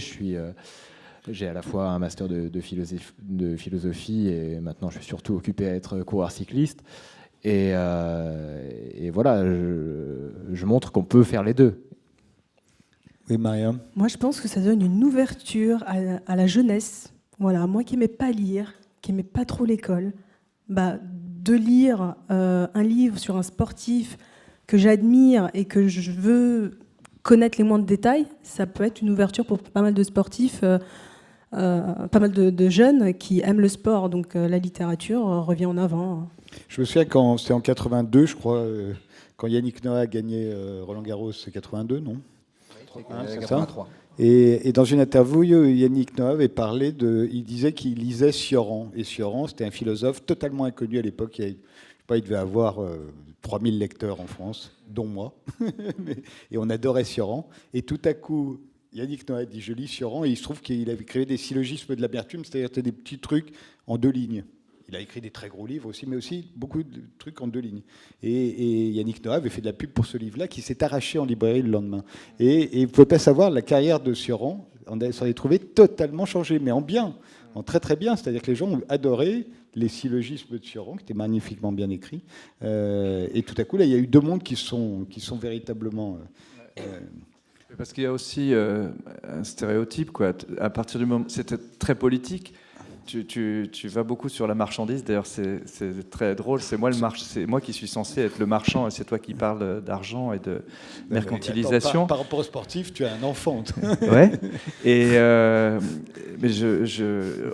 J'ai à la fois un master de philosophie et maintenant, je suis surtout occupé à être coureur cycliste. Et voilà, je montre qu'on peut faire les deux. Oui, Maria. Moi, je pense que ça donne une ouverture à la jeunesse. Voilà, moi qui n'aimais pas lire, qui n'aimais pas trop l'école, de lire un livre sur un sportif que j'admire et que je veux connaître les moindres détails, ça peut être une ouverture pour pas mal de sportifs, pas mal de jeunes qui aiment le sport. Donc la littérature revient en avant. Je me souviens c'était en 82, je crois, quand Yannick Noah a gagné Roland-Garros, c'est 82, non? C'est 83. Et dans une interview, Yannick Noah avait parlé il disait qu'il lisait Cioran. Et Cioran, c'était un philosophe totalement inconnu à l'époque. Il devait avoir 3000 lecteurs en France, dont moi. Et on adorait Cioran. Et tout à coup, Yannick Noah dit, je lis Cioran, et il se trouve qu'il avait créé des syllogismes de l'amertume, c'est-à-dire des petits trucs en 2 lignes. Il a écrit des très gros livres aussi, mais aussi beaucoup de trucs en 2 lignes. Et Yannick Noah avait fait de la pub pour ce livre-là, qui s'est arraché en librairie le lendemain. Et vous ne pouvez pas savoir, la carrière de Cioran, on s'en est trouvé totalement changé, mais en bien, en très très bien. C'est-à-dire que les gens ont adoré les syllogismes de Cioran, qui étaient magnifiquement bien écrits. Et tout à coup, là, il y a eu 2 mondes qui sont véritablement... Parce qu'il y a aussi un stéréotype, quoi. À partir du moment, c'était très politique. Tu vas beaucoup sur la marchandise. D'ailleurs, c'est très drôle. C'est moi qui suis censé être le marchand, et c'est toi qui parles d'argent et de mercantilisation. Par rapport au sportif, tu as un enfant. Ouais. Mais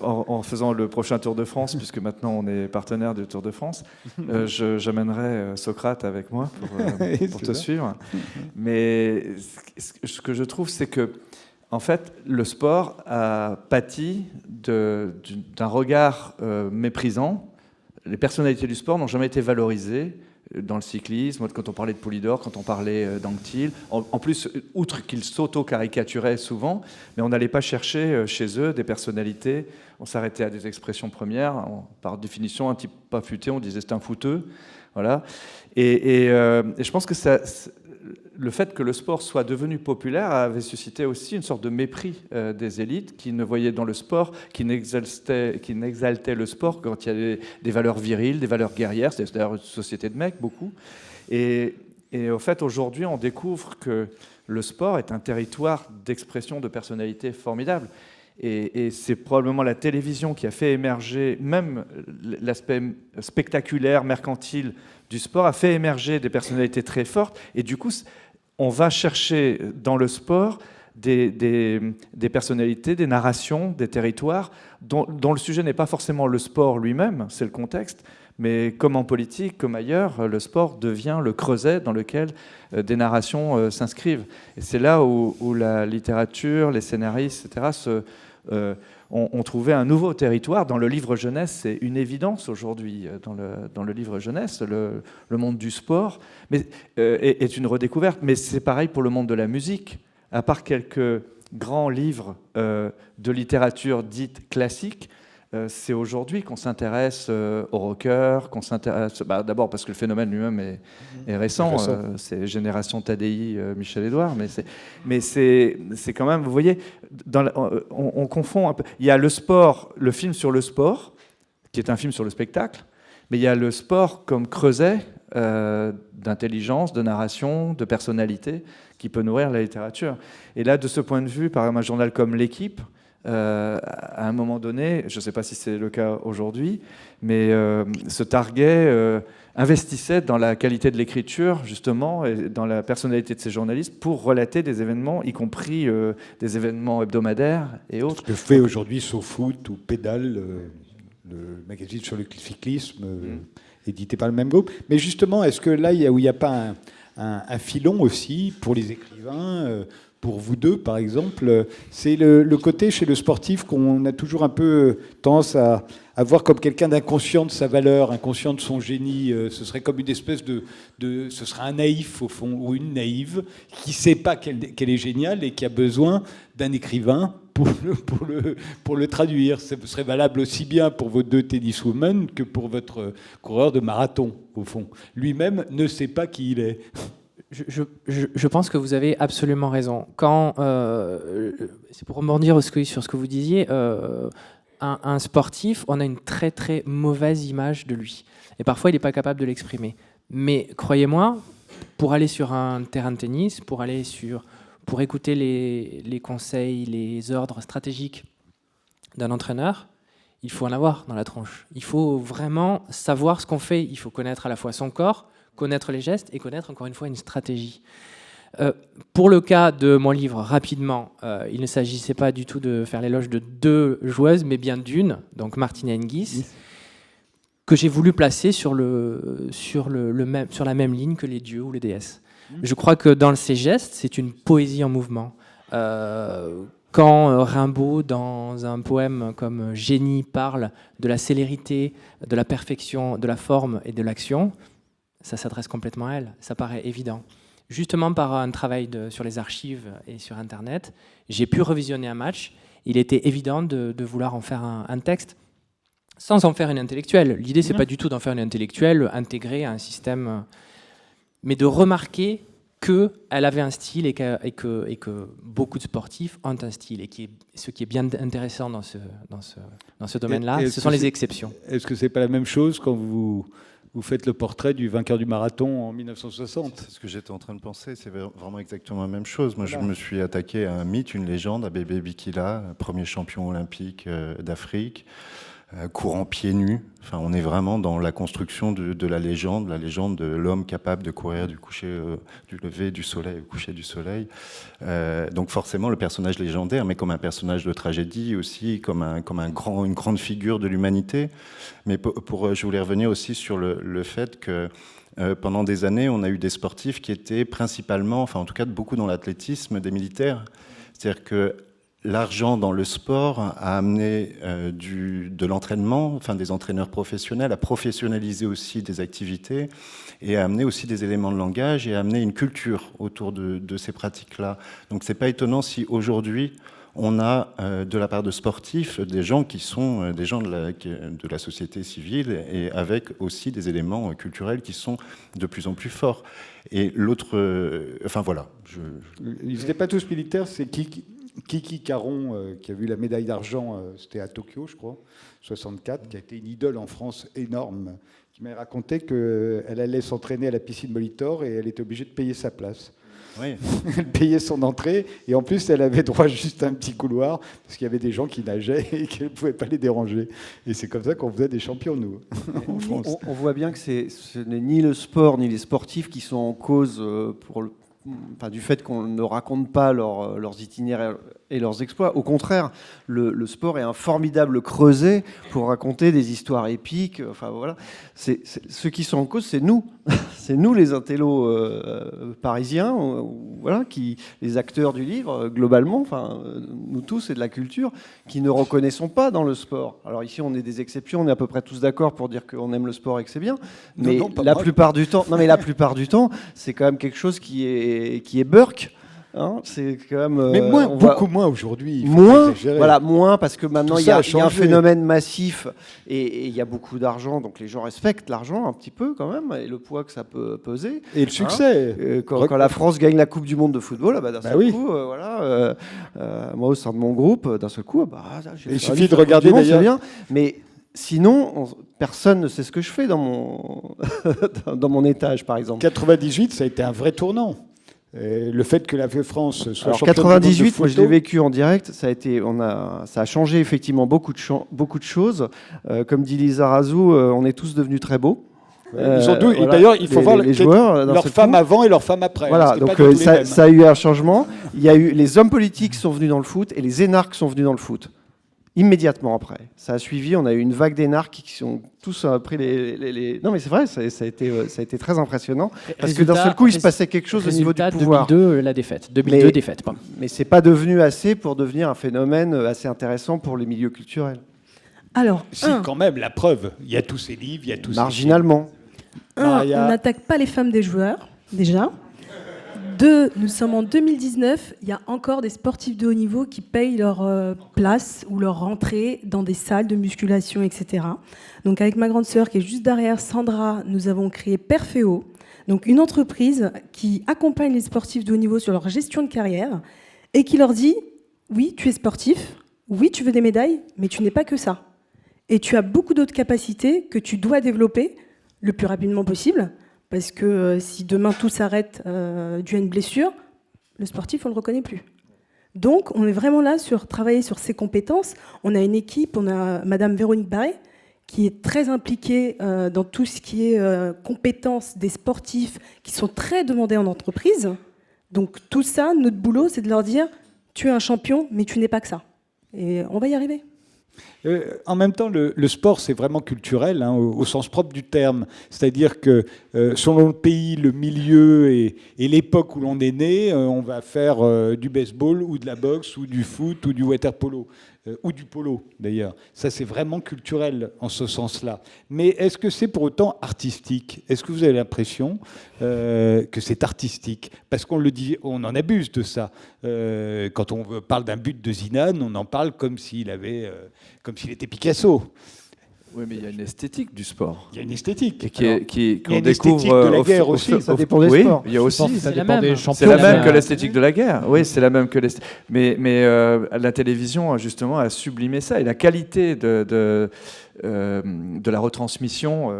en faisant le prochain Tour de France, puisque maintenant on est partenaire du Tour de France, j'amènerai Socrate avec moi pour te suivre. Mais ce que je trouve, c'est que en fait, le sport a pâti d'un regard méprisant. Les personnalités du sport n'ont jamais été valorisées dans le cyclisme, quand on parlait de Poulidor, quand on parlait d'Anquetil. En plus, outre qu'ils s'auto-caricaturaient souvent, mais on n'allait pas chercher chez eux des personnalités. On s'arrêtait à des expressions premières. Par définition, un type pas futé, on disait c'est un fouteux. Voilà. Et je pense que le fait que le sport soit devenu populaire avait suscité aussi une sorte de mépris des élites qui ne voyaient dans le sport, qui n'exaltaient le sport quand il y avait des valeurs viriles, des valeurs guerrières. C'est d'ailleurs une société de mecs, beaucoup. Et au fait, aujourd'hui, on découvre que le sport est un territoire d'expression de personnalités formidables. Et c'est probablement la télévision qui a fait émerger, même l'aspect spectaculaire, mercantile du sport, a fait émerger des personnalités très fortes. Et du coup, on va chercher dans le sport des personnalités, des narrations, des territoires dont le sujet n'est pas forcément le sport lui-même, c'est le contexte, mais comme en politique, comme ailleurs, le sport devient le creuset dans lequel des narrations s'inscrivent. Et c'est là où la littérature, les scénaristes, etc., on trouvait un nouveau territoire. Dans le livre jeunesse, c'est une évidence aujourd'hui. Dans le livre jeunesse, le monde du sport est une redécouverte. Mais c'est pareil pour le monde de la musique. À part quelques grands livres de littérature dite classique, c'est aujourd'hui qu'on s'intéresse aux rockers, qu'on s'intéresse... d'abord parce que le phénomène lui-même est récent, c'est Génération Tadei, Michel Édouard, mais c'est quand même, vous voyez, on confond un peu. Il y a le sport, le film sur le sport, qui est un film sur le spectacle, mais il y a le sport comme creuset d'intelligence, de narration, de personnalité, qui peut nourrir la littérature. Et là, de ce point de vue, par exemple, un journal comme L'Équipe, à un moment donné, je ne sais pas si c'est le cas aujourd'hui, mais se targuait, investissait dans la qualité de l'écriture, justement, et dans la personnalité de ces journalistes pour relater des événements, y compris des événements hebdomadaires et autres. Ce que fait aujourd'hui SoFoot ou Pédale, le magazine sur le cyclisme, édité par le même groupe. Mais justement, est-ce que là, où il n'y a pas un filon aussi pour les écrivains pour vous deux, par exemple, c'est le côté chez le sportif qu'on a toujours un peu tendance à voir comme quelqu'un d'inconscient de sa valeur, inconscient de son génie. Ce serait comme une espèce ce serait un naïf, au fond, ou une naïve, qui ne sait pas qu'elle est géniale et qui a besoin d'un écrivain pour le traduire. Ce serait valable aussi bien pour vos deux tenniswomen que pour votre coureur de marathon, au fond. Lui-même ne sait pas qui il est. Je pense que vous avez absolument raison. C'est pour rebondir sur ce que vous disiez, un sportif, on a une très très mauvaise image de lui. Et parfois, il n'est pas capable de l'exprimer. Mais croyez-moi, pour aller sur un terrain de tennis, pour écouter les conseils, les ordres stratégiques d'un entraîneur, il faut en avoir dans la tronche. Il faut vraiment savoir ce qu'on fait. Il faut connaître à la fois son corps, connaître les gestes et connaître encore une fois une stratégie. Pour le cas de mon livre, rapidement, il ne s'agissait pas du tout de faire l'éloge de deux joueuses, mais bien d'une, donc Martina Hingis, que j'ai voulu placer sur la même ligne que les dieux ou les déesses. Je crois que dans ces gestes, c'est une poésie en mouvement. Quand Rimbaud, dans un poème comme Génie, parle de la célérité, de la perfection, de la forme et de l'action, ça s'adresse complètement à elle, ça paraît évident. Justement, par un travail sur les archives et sur Internet, j'ai pu revisionner un match. Il était évident de vouloir en faire un texte, sans en faire une intellectuelle. L'idée, c'est pas du tout d'en faire une intellectuelle, intégrée à un système, mais de remarquer qu'elle avait un style et que beaucoup de sportifs ont un style. Et ce qui est bien intéressant dans ce domaine-là, ce sont les exceptions. Est-ce que c'est pas la même chose quand vous faites le portrait du vainqueur du marathon en 1960. C'est ce que j'étais en train de penser, c'est vraiment exactement la même chose. Moi, je me suis attaqué à un mythe, une légende, à Bébé Bikila, premier champion olympique d'Afrique, courant pieds nus. Enfin, on est vraiment dans la construction de la légende de l'homme capable de courir du lever du soleil au coucher du soleil. Donc forcément, le personnage légendaire, mais comme un personnage de tragédie aussi, comme une grande figure de l'humanité. Mais je voulais revenir aussi sur le fait que pendant des années, on a eu des sportifs qui étaient principalement, enfin en tout cas beaucoup dans l'athlétisme, des militaires. C'est-à-dire que l'argent dans le sport a amené de l'entraînement, enfin des entraîneurs professionnels, à professionnaliser aussi des activités et à amener aussi des éléments de langage et à amener une culture autour de ces pratiques-là. Donc c'est pas étonnant si aujourd'hui on a de la part de sportifs des gens qui sont des gens de la société civile et avec aussi des éléments culturels qui sont de plus en plus forts. Et l'autre, enfin voilà. Ils n'étaient pas tous militaires, c'est Kiki Caron, qui a eu la médaille d'argent, c'était à Tokyo, je crois, 64, qui a été une idole en France énorme, qui m'a raconté qu'elle allait s'entraîner à la piscine Molitor et elle était obligée de payer sa place. Oui. Elle payait son entrée et en plus elle avait droit juste à un petit couloir parce qu'il y avait des gens qui nageaient et qu'elle ne pouvait pas les déranger. Et c'est comme ça qu'on faisait des champions, nous, en France. On voit bien que ce n'est ni le sport ni les sportifs qui sont en cause du fait qu'on ne raconte pas leurs itinéraires et leurs exploits. Au contraire, le sport est un formidable creuset pour raconter des histoires épiques. Enfin voilà, ceux qui sont en cause, c'est nous, c'est nous les intellos parisiens, voilà, les acteurs du livre globalement. Enfin, nous tous et de la culture, qui ne reconnaissons pas dans le sport. Alors ici, on est des exceptions, on est à peu près tous d'accord pour dire qu'on aime le sport et que c'est bien. Mais la plupart du temps, c'est quand même quelque chose qui est Burke. Hein, c'est quand même, mais beaucoup moins aujourd'hui. Moins parce que maintenant il y a un phénomène massif et il y a beaucoup d'argent, donc les gens respectent l'argent un petit peu quand même et le poids que ça peut peser. Et le succès. Quand la France gagne la Coupe du Monde de football, d'un seul coup, moi au sein de mon groupe, d'un seul coup, il suffit de regarder d'ailleurs. Bien, mais sinon, personne ne sait ce que je fais dans mon étage, par exemple. 98, ça a été un vrai tournant. Le fait que la France soit championne 98, du monde de moi je l'ai vécu en direct, ça a changé effectivement beaucoup de choses. Comme dit Lisa Razou, on est tous devenus très beaux. Et d'ailleurs, il faut voir les joueurs, leurs femmes avant et leurs femmes après. Voilà, donc ça a eu un changement. Il y a eu les hommes politiques sont venus dans le foot et les énarques sont venus dans le foot. Immédiatement après. Ça a suivi, on a eu une vague d'énarques qui ont tous pris les... Non mais c'est vrai, ça a été très impressionnant. Parce que d'un seul coup, il se passait quelque chose au niveau du pouvoir. 2002, la défaite. 2002, défaite. Mais c'est pas devenu assez pour devenir un phénomène assez intéressant pour les milieux culturels. Alors, quand même, la preuve, il y a tous ces livres, il y a tous marginalement. On n'attaque pas les femmes des joueurs, déjà. 2, nous sommes en 2019, il y a encore des sportifs de haut niveau qui payent leur place ou leur rentrée dans des salles de musculation, etc. Donc avec ma grande sœur qui est juste derrière, Sandra, nous avons créé Perfeo, donc une entreprise qui accompagne les sportifs de haut niveau sur leur gestion de carrière et qui leur dit « Oui, tu es sportif, oui, tu veux des médailles, mais tu n'es pas que ça. Et tu as beaucoup d'autres capacités que tu dois développer le plus rapidement possible. » Parce que si demain tout s'arrête dû à une blessure, le sportif, on ne le reconnaît plus. Donc, on est vraiment là sur travailler sur ses compétences. On a une équipe, on a Madame Véronique Barré, qui est très impliquée dans tout ce qui est compétences des sportifs qui sont très demandés en entreprise. Donc, tout ça, notre boulot, c'est de leur dire « Tu es un champion, mais tu n'es pas que ça. » Et on va y arriver. En même temps, le sport, c'est vraiment culturel, hein, au sens propre du terme. C'est-à-dire que selon le pays, le milieu et l'époque où l'on est né, on va faire du baseball ou de la boxe ou du foot ou du water-polo. Ou du polo, d'ailleurs. Ça, c'est vraiment culturel en ce sens-là. Mais est-ce que c'est pour autant artistique ? Est-ce que vous avez l'impression que c'est artistique ? Parce qu'on le dit, on en abuse de ça. Quand on parle d'un but de Zidane, on en parle comme s'il était Picasso. Oui, mais il y a une esthétique du sport. Il y a une esthétique. Et qu'on découvre de la guerre aussi. Ça dépend des sports. Il y a aussi. Ça dépend des champions. C'est la même que l'esthétique de la guerre. Oui, c'est la même que l'esthétique. Mais la télévision, justement, a sublimé ça. Et la qualité de la retransmission,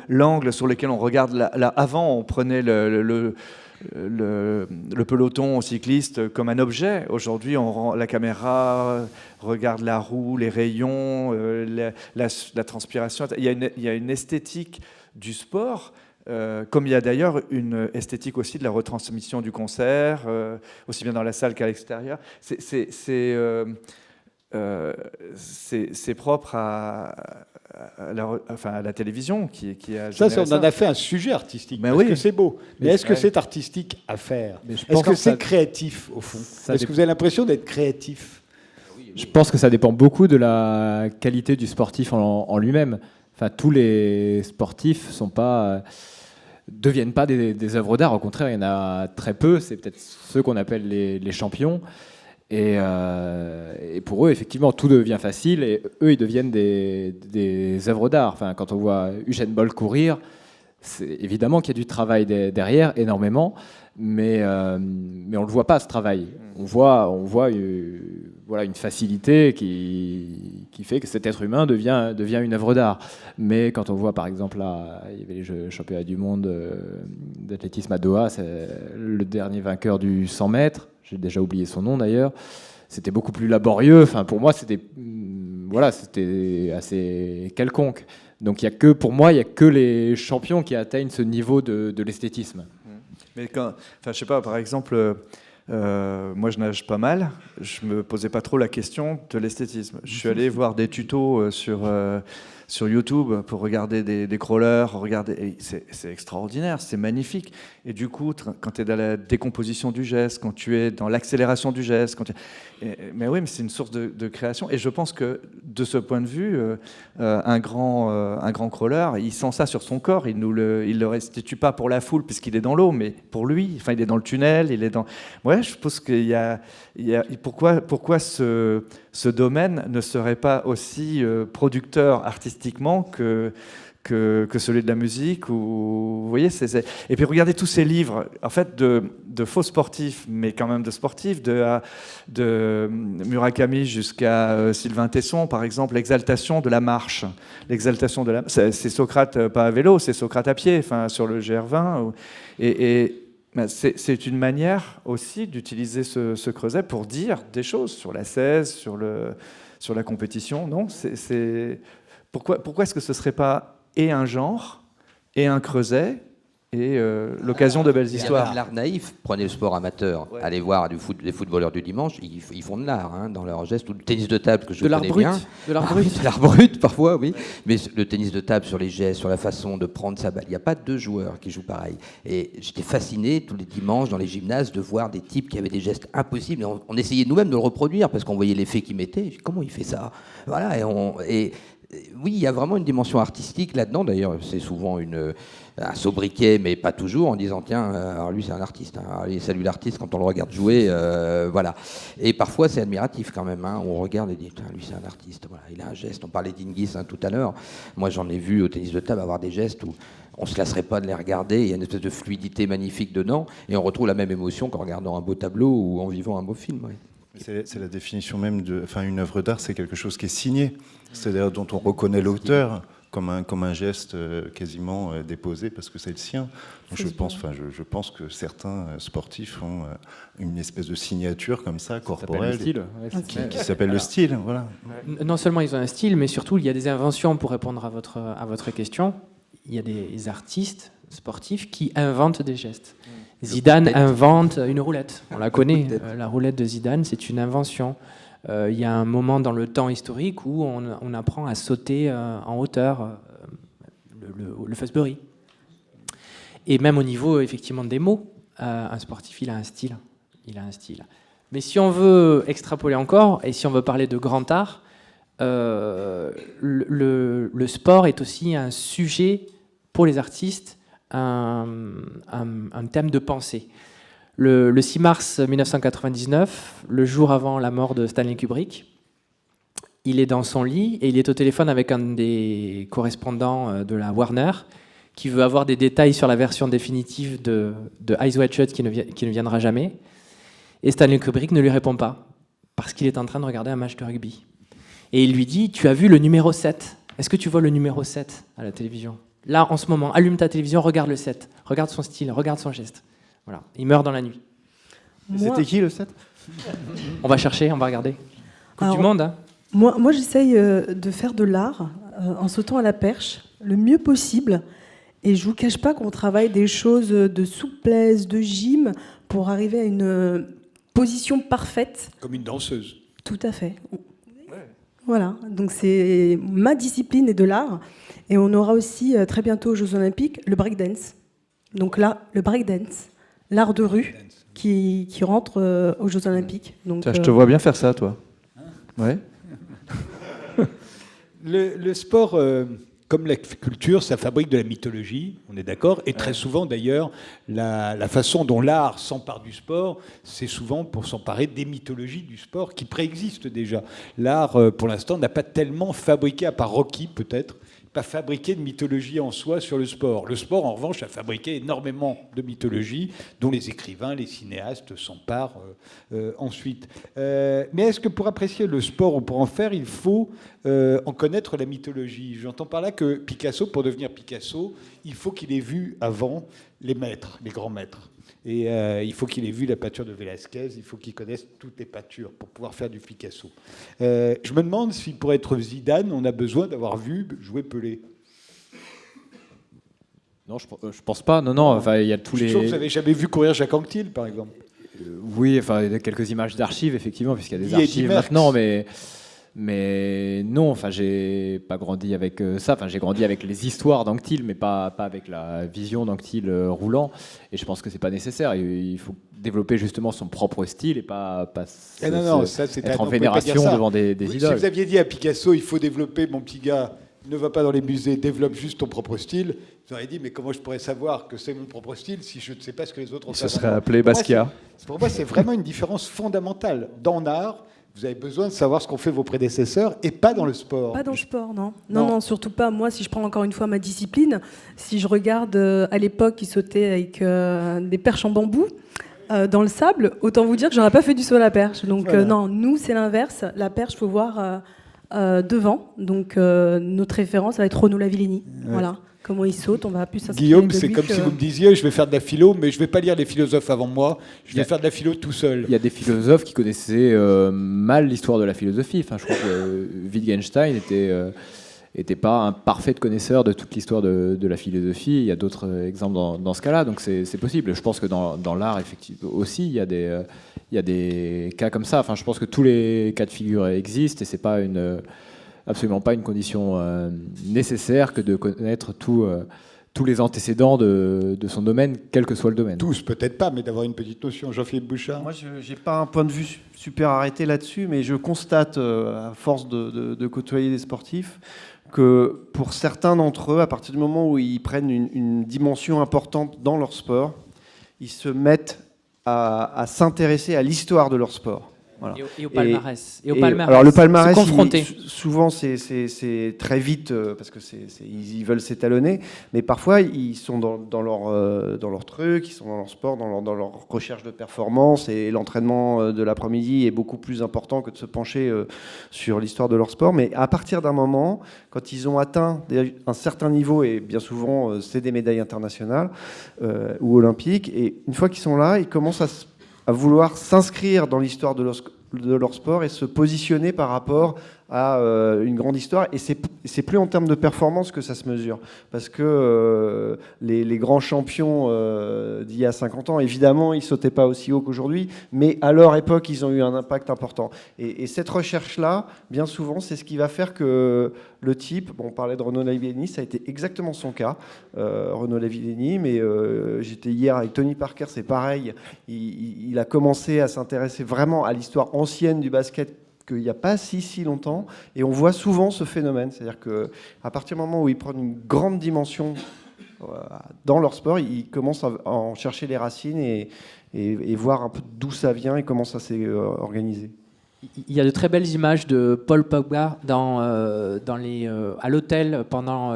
l'angle sur lequel on regarde. Avant, on prenait le peloton cycliste comme un objet. Aujourd'hui, la caméra regarde la roue, les rayons, la transpiration. Il y a une esthétique du sport, comme il y a d'ailleurs une esthétique aussi de la retransmission du concert, aussi bien dans la salle qu'à l'extérieur. C'est propre à la télévision qui a ça, on en a fait un sujet artistique, parce que c'est beau. Mais est-ce que c'est artistique à faire ? Est-ce que c'est créatif, au fond ? Est-ce que vous avez l'impression d'être créatif ? Je pense que ça dépend beaucoup de la qualité du sportif en lui-même. Enfin, tous les sportifs deviennent pas des œuvres d'art. Au contraire, il y en a très peu. C'est peut-être ceux qu'on appelle les champions. Et pour eux, effectivement, tout devient facile et eux, ils deviennent des œuvres d'art. Enfin, quand on voit Usain Bolt courir, c'est évidemment qu'il y a du travail derrière, énormément, mais on ne le voit pas, ce travail. On voit une facilité qui fait que cet être humain devient une œuvre d'art. Mais quand on voit, par exemple, là, il y avait les Jeux championnats du monde d'athlétisme à Doha, c'est le dernier vainqueur du 100 mètres, j'ai déjà oublié son nom d'ailleurs, c'était beaucoup plus laborieux. Enfin, pour moi, c'était assez quelconque. Donc pour moi, il n'y a que les champions qui atteignent ce niveau de l'esthétisme. Mais enfin, je sais pas, par exemple, moi je nage pas mal, je me posais pas trop la question de l'esthétisme. Je suis allé voir des tutos sur YouTube pour regarder des crawlers, et c'est extraordinaire, c'est magnifique. Et du coup, quand tu es dans la décomposition du geste, quand tu es dans l'accélération du geste, mais oui, mais c'est une source de création. Et je pense que de ce point de vue, un grand crawler, il sent ça sur son corps, il le restitue pas pour la foule puisqu'il est dans l'eau, mais pour lui. Enfin, il est dans le tunnel, il est dans. Ouais, je pense qu'il y a pourquoi ce domaine ne serait pas aussi producteur artistiquement que celui de la musique. Vous voyez, et puis regardez tous ces livres, en fait, de faux sportifs, mais quand même de sportifs, de Murakami jusqu'à Sylvain Tesson, par exemple, l'exaltation de la marche. C'est Socrate, pas à vélo, c'est Socrate à pied, enfin, sur le GR20. C'est une manière aussi d'utiliser ce creuset pour dire des choses sur la 16, sur la compétition. Non, pourquoi est-ce que ce ne serait pas et un genre, et un creuset, et l'occasion de belles histoires. L'art naïf, prenez le sport amateur, allez voir les footballeurs du dimanche, ils font de l'art dans leurs gestes, ou le tennis de table que je connais bien. De l'art brut. De l'art brut parfois, oui. Mais le tennis de table sur les gestes, sur la façon de prendre sa balle, il n'y a pas deux joueurs qui jouent pareil. Et j'étais fasciné tous les dimanches dans les gymnases de voir des types qui avaient des gestes impossibles. Et on essayait nous-mêmes de le reproduire parce qu'on voyait l'effet qu'ils mettaient. Comment il fait ça? Voilà. Oui, il y a vraiment une dimension artistique là-dedans. D'ailleurs, c'est souvent un sobriquet, mais pas toujours, en disant tiens, alors lui c'est un artiste. Allez, salut l'artiste quand on le regarde jouer, voilà. Et parfois c'est admiratif quand même. On regarde et dit tiens, lui c'est un artiste. Voilà, il a un geste. On parlait d'Hingis tout à l'heure. Moi, j'en ai vu au tennis de table avoir des gestes où on se lasserait pas de les regarder. Il y a une espèce de fluidité magnifique dedans, et on retrouve la même émotion qu'en regardant un beau tableau ou en vivant un beau film. Ouais. C'est la définition même une œuvre d'art, c'est quelque chose qui est signé, c'est-à-dire dont on reconnaît l'auteur comme un geste quasiment déposé parce que c'est le sien. Donc je pense que certains sportifs ont une espèce de signature comme ça, corporelle, qui s'appelle le style. Voilà. Non seulement ils ont un style, mais surtout il y a des inventions pour répondre à votre question. Il y a des artistes sportifs qui inventent des gestes. Zidane invente une roulette, on la connaît, la roulette de Zidane, c'est une invention. Il y a un moment dans le temps historique où on apprend à sauter en hauteur, le Fosbury. Et même au niveau effectivement des mots, un sportif, il a un style. Mais si on veut extrapoler encore, et si on veut parler de grand art, le sport est aussi un sujet pour les artistes, un thème de pensée. Le 6 mars 1999, le jour avant la mort de Stanley Kubrick, il est dans son lit et il est au téléphone avec un des correspondants de la Warner qui veut avoir des détails sur la version définitive de Eyes Wide Shut qui ne viendra jamais. Et Stanley Kubrick ne lui répond pas parce qu'il est en train de regarder un match de rugby. Et il lui dit « Tu as vu le numéro 7 ? Est-ce que tu vois le numéro 7 à la télévision ? Là, en ce moment, allume ta télévision, regarde le 7, regarde son style, regarde son geste. » Voilà, il meurt dans la nuit. C'était qui le 7 ? On va chercher, on va regarder. Coupe du monde, hein. Moi j'essaye de faire de l'art en sautant à la perche le mieux possible. Et je ne vous cache pas qu'on travaille des choses de souplesse, de gym, pour arriver à une position parfaite. Comme une danseuse. Tout à fait. Voilà, donc c'est ma discipline et de l'art. Et on aura aussi très bientôt aux Jeux Olympiques le breakdance. Donc là, le breakdance, l'art de rue qui rentre aux Jeux Olympiques. Donc, je te vois bien faire ça, toi. Ouais. Le sport, comme la culture, ça fabrique de la mythologie, on est d'accord. Et très souvent, d'ailleurs, la façon dont l'art s'empare du sport, c'est souvent pour s'emparer des mythologies du sport qui préexistent déjà. L'art, pour l'instant, n'a pas tellement fabriqué, à part Rocky peut-être, pas fabriqué de mythologie en soi sur le sport. Le sport, en revanche, a fabriqué énormément de mythologie dont les écrivains, les cinéastes s'emparent ensuite. Mais est-ce que pour apprécier le sport ou pour en faire, il faut en connaître la mythologie? J'entends par là que Picasso, pour devenir Picasso, il faut qu'il ait vu avant les maîtres, les grands maîtres. Et il faut qu'il ait vu la peinture de Velázquez, il faut qu'il connaisse toutes les peintures pour pouvoir faire du Picasso. Je me demande si pour être Zidane, on a besoin d'avoir vu jouer Pelé. Non, je pense pas. Non, enfin, il y a tous Je suis les. sûr que vous n'avez jamais vu courir Jacques Anquetil, par exemple. Oui, enfin, il y a quelques images d'archives, effectivement, puisqu'il y a des Guy et archives Merckx. maintenant, mais non, enfin, j'ai pas grandi avec ça. Enfin, j'ai grandi avec les histoires d'Anquetil, mais pas avec la vision d'Anquetil roulant. Et je pense que c'est pas nécessaire. Il faut développer justement son propre style et pas Non, ça, c'est être en on pouvait pas dire vénération ça. devant des Si idoles. vous aviez dit à Picasso, il faut développer, mon petit gars, ne va pas dans les musées, développe juste ton propre style, vous auriez dit, mais comment je pourrais savoir que c'est mon propre style si je ne sais pas ce que les autres ont Il fait se serait avant moi? appelé Basquiat. Pour moi, c'est vraiment une différence fondamentale. Dans l'art, vous avez besoin de savoir ce qu'ont fait vos prédécesseurs et pas dans le sport. Pas dans le sport, non. Non. Non, surtout pas. Moi, si je prends encore une fois ma discipline, si je regarde à l'époque, ils sautaient avec des perches en bambou dans le sable, autant vous dire que j'aurais pas fait du saut à la perche. Donc Voilà. non, nous, c'est l'inverse. La perche, faut voir devant. Donc notre référence, ça va être Renaud Lavillenie. Voilà. Comment il saute, on va plus s'inspirer Guillaume, de c'est lui comme que- si vous me disiez, je vais faire de la philo, mais je ne vais pas lire les philosophes avant moi, je vais Yeah. faire de la philo tout seul. Il y a des philosophes qui connaissaient mal l'histoire de la philosophie. Enfin, je crois que Wittgenstein était pas un parfait connaisseur de toute l'histoire de la philosophie. Il y a d'autres exemples dans ce cas-là, donc c'est possible. Je pense que dans l'art, effectivement, aussi, il y a des cas comme ça. Enfin, je pense que tous les cas de figure existent et c'est pas absolument pas une condition nécessaire que de connaître tous les antécédents de son domaine, quel que soit le domaine. Tous, peut-être pas, mais d'avoir une petite notion. Jean-Philippe Bouchard. Moi, je n'ai pas un point de vue super arrêté là-dessus, mais je constate, à force de côtoyer des sportifs, que pour certains d'entre eux, à partir du moment où ils prennent une dimension importante dans leur sport, ils se mettent à s'intéresser à l'histoire de leur sport. Voilà. Et au palmarès. Et au Et palmarès. alors le palmarès, Se confronter. souvent c'est très vite parce que ils veulent s'étalonner, mais parfois ils sont dans leur truc, ils sont dans leur sport, dans leur recherche de performance, et l'entraînement de l'après-midi est beaucoup plus important que de se pencher sur l'histoire de leur sport. Mais à partir d'un moment, quand ils ont atteint un certain niveau, et bien souvent c'est des médailles internationales ou olympiques, et une fois qu'ils sont là, ils commencent à vouloir s'inscrire dans l'histoire de leur sport et se positionner par rapport à une grande histoire. Et c'est plus en termes de performance que ça se mesure. Parce que les grands champions d'il y a 50 ans, évidemment, ils ne sautaient pas aussi haut qu'aujourd'hui, mais à leur époque, ils ont eu un impact important. Et cette recherche-là, bien souvent, c'est ce qui va faire que le type, on parlait de Renaud Lavillenie, ça a été exactement son cas, Renaud Lavillenie, mais j'étais hier avec Tony Parker, c'est pareil, il a commencé à s'intéresser vraiment à l'histoire ancienne du basket qu'il n'y a pas si longtemps, et on voit souvent ce phénomène, c'est-à-dire qu'à partir du moment où ils prennent une grande dimension dans leur sport, ils commencent à en chercher les racines et voir un peu d'où ça vient et comment ça s'est organisé. Il y a de très belles images de Paul Pogba à l'hôtel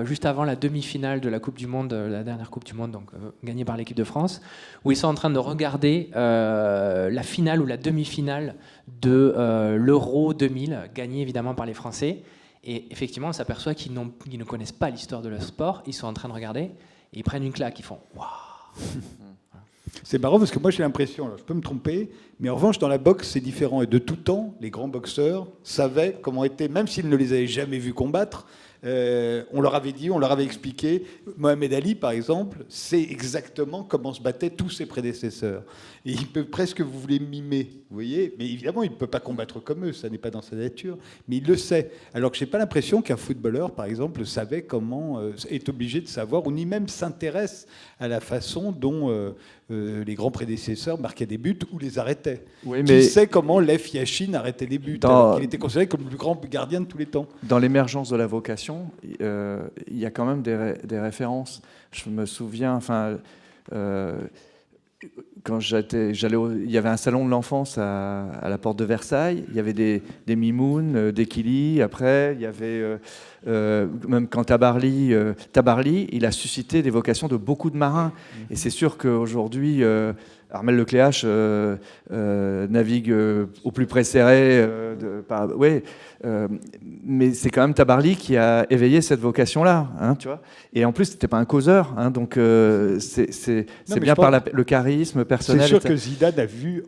juste avant la demi-finale de la Coupe du Monde, la dernière Coupe du Monde, donc gagnée par l'équipe de France, où ils sont en train de regarder la finale ou la demi-finale de l'Euro 2000, gagnée évidemment par les Français. Et effectivement, on s'aperçoit qu'ils ne connaissent pas l'histoire de leur sport. Ils sont en train de regarder et ils prennent une claque. Ils font waouh. C'est marrant parce que moi j'ai l'impression, alors je peux me tromper, mais en revanche dans la boxe c'est différent. Et de tout temps, les grands boxeurs savaient comment était, même s'ils ne les avaient jamais vus combattre, on leur avait dit, on leur avait expliqué. Mohamed Ali par exemple, sait exactement comment se battaient tous ses prédécesseurs. Et il peut presque vous voulez mimer, vous voyez. Mais évidemment il ne peut pas combattre comme eux, ça n'est pas dans sa nature. Mais il le sait. Alors que je n'ai pas l'impression qu'un footballeur par exemple savait comment, est obligé de savoir, ou ni même s'intéresse à la façon dont les grands prédécesseurs marquaient des buts ou les arrêtaient. Oui, Qui mais sait comment Lev Yashin arrêtait les buts, alors qu'il était considéré comme le plus grand gardien de tous les temps. dans l'émergence de la vocation, il y a quand même des références. Je me souviens, quand il y avait un salon de l'enfance à la porte de Versailles. Il y avait des Mimoun, des Kili. Après, il y avait même quand Tabarly, il a suscité des vocations de beaucoup de marins. Et c'est sûr qu'aujourd'hui, Armel Lecléache navigue au plus près serré. Mais c'est quand même Tabarly qui a éveillé cette vocation-là, hein, tu vois. Et en plus, c'était pas un causeur, hein, donc c'est bien par le charisme personnel. C'est sûr que Zidane a vu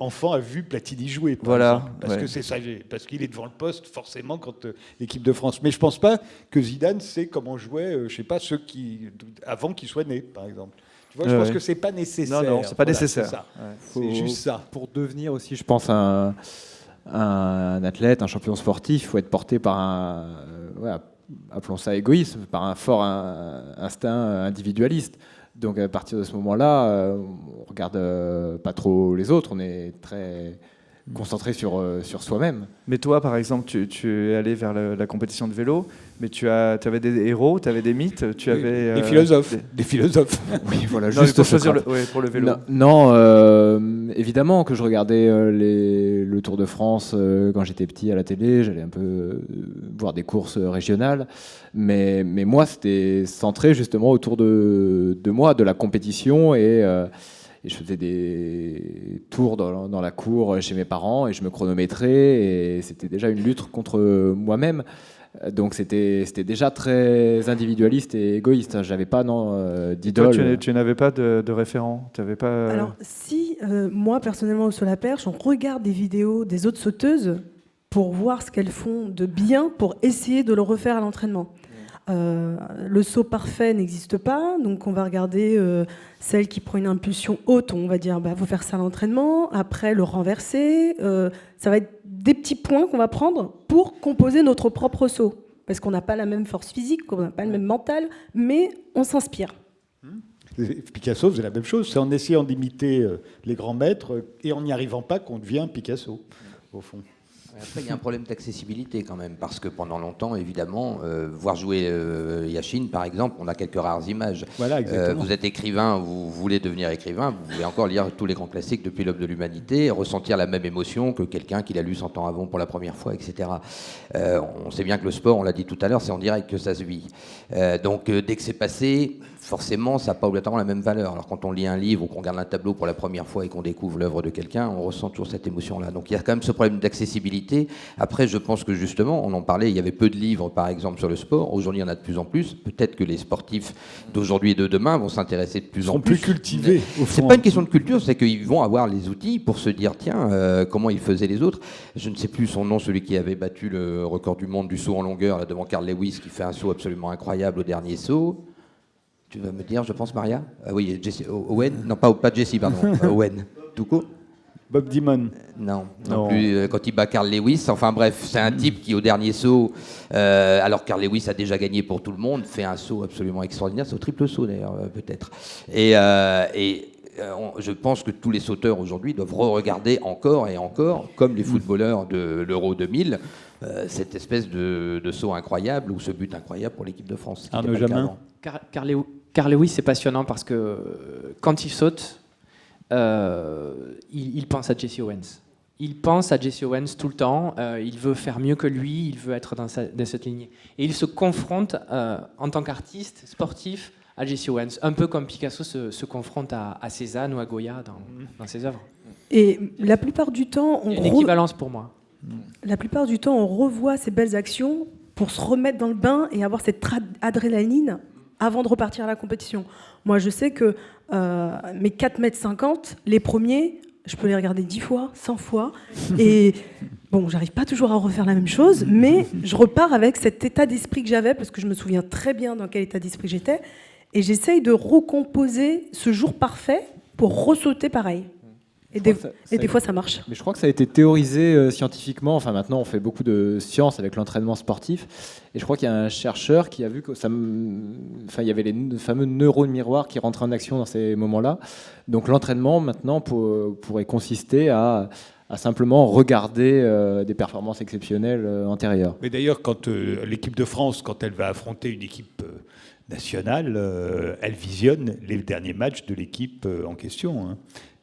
Platini jouer, par exemple, parce que c'est ça, parce qu'il est devant le poste forcément quand l'équipe de France. Mais je pense pas que Zidane sait comment jouaient, je sais pas, ceux qui avant qu'ils soient nés, par exemple. Tu vois, je pense que c'est pas nécessaire. Non, c'est pas nécessaire. C'est juste ça. Pour devenir aussi, je pense, un athlète, un champion sportif, il faut être porté par appelons ça égoïsme, par un fort instinct individualiste. Donc à partir de ce moment-là, on regarde pas trop les autres, on est très concentré sur soi-même. Mais toi, par exemple, tu es allé vers la compétition de vélo, mais tu avais des héros, tu avais des mythes, tu avais... Des philosophes. Des philosophes. Oui, voilà, non, juste pour choisir pour le vélo. Non, évidemment que je regardais le Tour de France quand j'étais petit à la télé, j'allais un peu voir des courses régionales, mais moi, c'était centré justement autour de moi, de la compétition, et je faisais des tours dans la cour chez mes parents et je me chronométrais, et c'était déjà une lutte contre moi-même. Donc c'était déjà très individualiste et égoïste. J'avais pas d'idole. Toi, tu n'avais pas de référent. T'avais pas. Alors si moi personnellement sur la perche, on regarde des vidéos des autres sauteuses pour voir ce qu'elles font de bien pour essayer de le refaire à l'entraînement. Le saut parfait n'existe pas, donc on va regarder celle qui prend une impulsion haute, on va dire faut faire ça à l'entraînement, après le renverser, ça va être des petits points qu'on va prendre pour composer notre propre saut, parce qu'on n'a pas la même force physique, on n'a pas le même mental, mais on s'inspire. Picasso faisait la même chose, c'est en essayant d'imiter les grands maîtres et en n'y arrivant pas qu'on devient Picasso, au fond. Après, il y a un problème d'accessibilité quand même, parce que pendant longtemps, évidemment, voir jouer Yachine, par exemple, on a quelques rares images. Voilà, exactement. Vous êtes écrivain, vous voulez devenir écrivain, vous pouvez encore lire tous les grands classiques depuis l'aube de l'humanité, ressentir la même émotion que quelqu'un qui l'a lu 100 ans avant pour la première fois, etc. On sait bien que le sport, on l'a dit tout à l'heure, c'est en direct que ça se vit. Donc, dès que c'est passé, forcément, ça n'a pas obligatoirement la même valeur. Alors, quand on lit un livre ou qu'on regarde un tableau pour la première fois et qu'on découvre l'œuvre de quelqu'un, on ressent toujours cette émotion-là. Donc, il y a quand même ce problème d'accessibilité. Après, je pense que justement, on en parlait, il y avait peu de livres, par exemple, sur le sport. Aujourd'hui, il y en a de plus en plus. Peut-être que les sportifs d'aujourd'hui et de demain vont s'intéresser de plus en plus. Ils seront plus cultivés. C'est pas une question de culture, c'est qu'ils vont avoir les outils pour se dire, tiens, comment ils faisaient les autres. Je ne sais plus son nom, celui qui avait battu le record du monde du saut en longueur, là, devant Carl Lewis, qui fait un saut absolument incroyable au dernier saut. Tu vas me dire, je pense, Maria? Oui, Owen. Non, pas Jesse, pardon. Owen. Tout court. Bob Dimon. Non plus. Quand il bat Carl Lewis, enfin bref, c'est un type qui au dernier saut, alors Carl Lewis a déjà gagné pour tout le monde, fait un saut absolument extraordinaire, c'est au triple saut d'ailleurs peut-être. Et je pense que tous les sauteurs aujourd'hui doivent re-regarder encore et encore, comme les footballeurs de l'Euro 2000, cette espèce de saut incroyable ou ce but incroyable pour l'équipe de France. Arnaud Jamin. Carl Lewis, c'est passionnant parce que quand il saute, il pense à Jesse Owens. Il pense à Jesse Owens tout le temps. Il veut faire mieux que lui. Il veut être dans cette lignée. Et il se confronte en tant qu'artiste sportif à Jesse Owens, un peu comme Picasso se confronte à Cézanne ou à Goya dans ses œuvres. Et la plupart du temps, il y a une équivalence pour moi. La plupart du temps, on revoit ces belles actions pour se remettre dans le bain et avoir cette adrénaline avant de repartir à la compétition. Moi, je sais que mes 4,50 m, les premiers, je peux les regarder 10 fois, 100 fois. Et bon, j'arrive pas toujours à refaire la même chose, mais je repars avec cet état d'esprit que j'avais, parce que je me souviens très bien dans quel état d'esprit j'étais. Et j'essaye de recomposer ce jour parfait pour ressauter pareil. Et des fois, ça marche. Mais je crois que ça a été théorisé scientifiquement. Enfin, maintenant, on fait beaucoup de science avec l'entraînement sportif. Et je crois qu'il y a un chercheur qui a vu que il y avait les fameux neurones miroirs qui rentraient en action dans ces moments-là. Donc, l'entraînement, maintenant, pourrait consister à simplement regarder des performances exceptionnelles antérieures. Mais d'ailleurs, quand l'équipe de France, quand elle va affronter une équipe nationale, elle visionne les derniers matchs de l'équipe en question. Hein.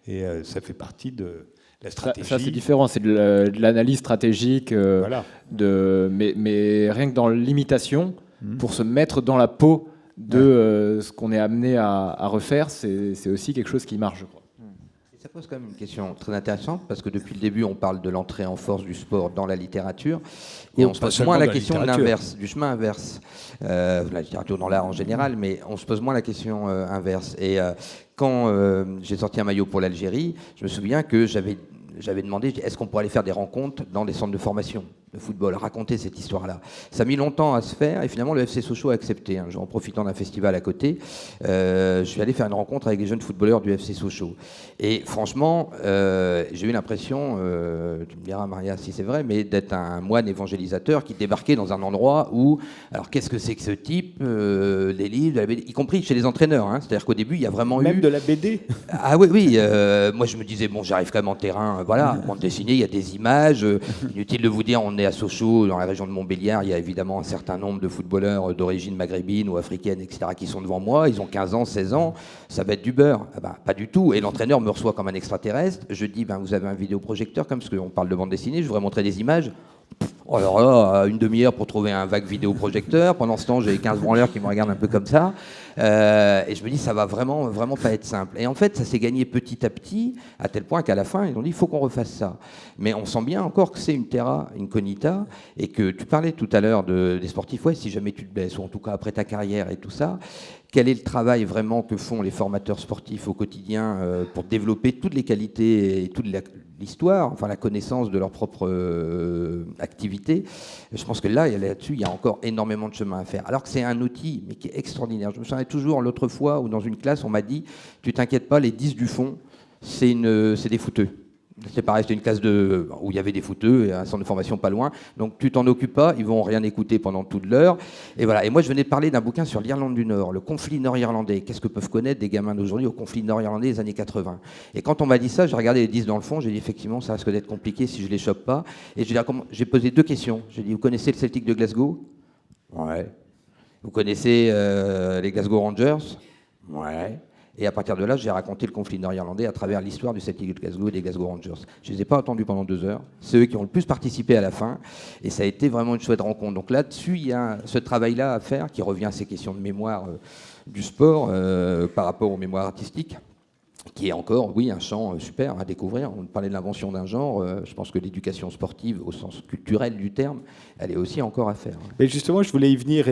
Et ça fait partie de la stratégie. Ça c'est différent, c'est de l'analyse stratégique, voilà. mais rien que dans l'imitation, pour se mettre dans la peau de ce qu'on est amené à refaire, c'est aussi quelque chose qui marche, je crois. Ça pose quand même une question très intéressante, parce que depuis le début, on parle de l'entrée en force du sport dans la littérature, et on se pose moins la question de l'inverse, du chemin inverse. La littérature dans l'art en général, mais on se pose moins la question inverse. Et quand j'ai sorti un maillot pour l'Algérie, je me souviens que j'avais demandé, est-ce qu'on pourrait aller faire des rencontres dans des centres de formation de football, raconter cette histoire-là. Ça a mis longtemps à se faire, et finalement le FC Sochaux a accepté. Un jour, en profitant d'un festival à côté, je suis allé faire une rencontre avec les jeunes footballeurs du FC Sochaux. Et franchement, j'ai eu l'impression, tu me diras Maria si c'est vrai, mais d'être un moine évangélisateur qui débarquait dans un endroit où, alors qu'est-ce que c'est que ce type, des livres, de la BD, y compris chez les entraîneurs. Hein. C'est-à-dire qu'au début, il y a vraiment Même de la BD. Ah oui, oui. Moi, je me disais, bon, j'arrive quand même en terrain, voilà, bande dessinée, il y a des images. Inutile de vous dire, on est à Sochaux, dans la région de Montbéliard, il y a évidemment un certain nombre de footballeurs d'origine maghrébine ou africaine, etc., qui sont devant moi. Ils ont 15 ans, 16 ans, ça va être du beurre. Ah ben, pas du tout. Et l'entraîneur me reçoit comme un extraterrestre. Je dis, ben, vous avez un vidéoprojecteur, comme parce qu'on parle de bande dessinée, je voudrais montrer des images. Oh alors là, une demi-heure pour trouver un vague vidéoprojecteur. Pendant ce temps, j'ai 15 branleurs qui me regardent un peu comme ça. Et je me dis, ça va vraiment, vraiment pas être simple. Et en fait, ça s'est gagné petit à petit, à tel point qu'à la fin, ils ont dit, il faut qu'on refasse ça. Mais on sent bien encore que c'est une terra incognita, et que tu parlais tout à l'heure des sportifs, ouais, si jamais tu te blesses, ou en tout cas après ta carrière et tout ça, quel est le travail vraiment que font les formateurs sportifs au quotidien pour développer toutes les qualités et toute l'histoire, enfin la connaissance de leur propre activité. Je pense que là-dessus, il y a encore énormément de chemin à faire. Alors que c'est un outil, mais qui est extraordinaire. Je me souviens toujours l'autre fois où dans une classe, on m'a dit, tu t'inquiètes pas, les 10 du fond, c'est des footeux. C'est pareil, c'était une classe où il y avait des footeux et un centre de formation pas loin. Donc tu t'en occupes pas, ils vont rien écouter pendant toute l'heure. Et voilà. Et moi, je venais de parler d'un bouquin sur l'Irlande du Nord, le conflit nord-irlandais. Qu'est-ce que peuvent connaître des gamins d'aujourd'hui au conflit nord-irlandais des années 80 ? Et quand on m'a dit ça, j'ai regardé les 10 dans le fond, j'ai dit effectivement, ça risque d'être compliqué si je les chope pas. Et j'ai posé 2 questions. J'ai dit, vous connaissez le Celtic de Glasgow ? Ouais. Vous connaissez les Glasgow Rangers ? Ouais. Et à partir de là, j'ai raconté le conflit nord-irlandais à travers l'histoire du Celtic de Glasgow et des Glasgow Rangers. Je ne les ai pas attendus pendant 2 heures. C'est eux qui ont le plus participé à la fin. Et ça a été vraiment une chouette rencontre. Donc là-dessus, il y a ce travail-là à faire qui revient à ces questions de mémoire du sport par rapport aux mémoires artistiques, qui est encore, oui, un champ super à découvrir. On parlait de l'invention d'un genre. Je pense que l'éducation sportive, au sens culturel du terme, elle est aussi encore à faire. Mais justement, je voulais y venir.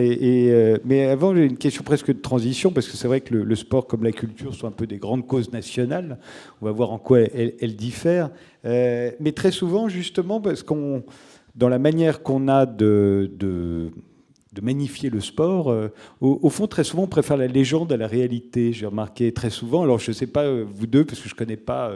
Mais avant, j'ai une question presque de transition, parce que c'est vrai que le sport comme la culture sont un peu des grandes causes nationales. On va voir en quoi elles diffèrent. Mais très souvent, justement, parce dans la manière qu'on a de magnifier le sport. Au fond, très souvent, on préfère la légende à la réalité. J'ai remarqué très souvent. Alors, je ne sais pas, vous deux, parce que je ne connais pas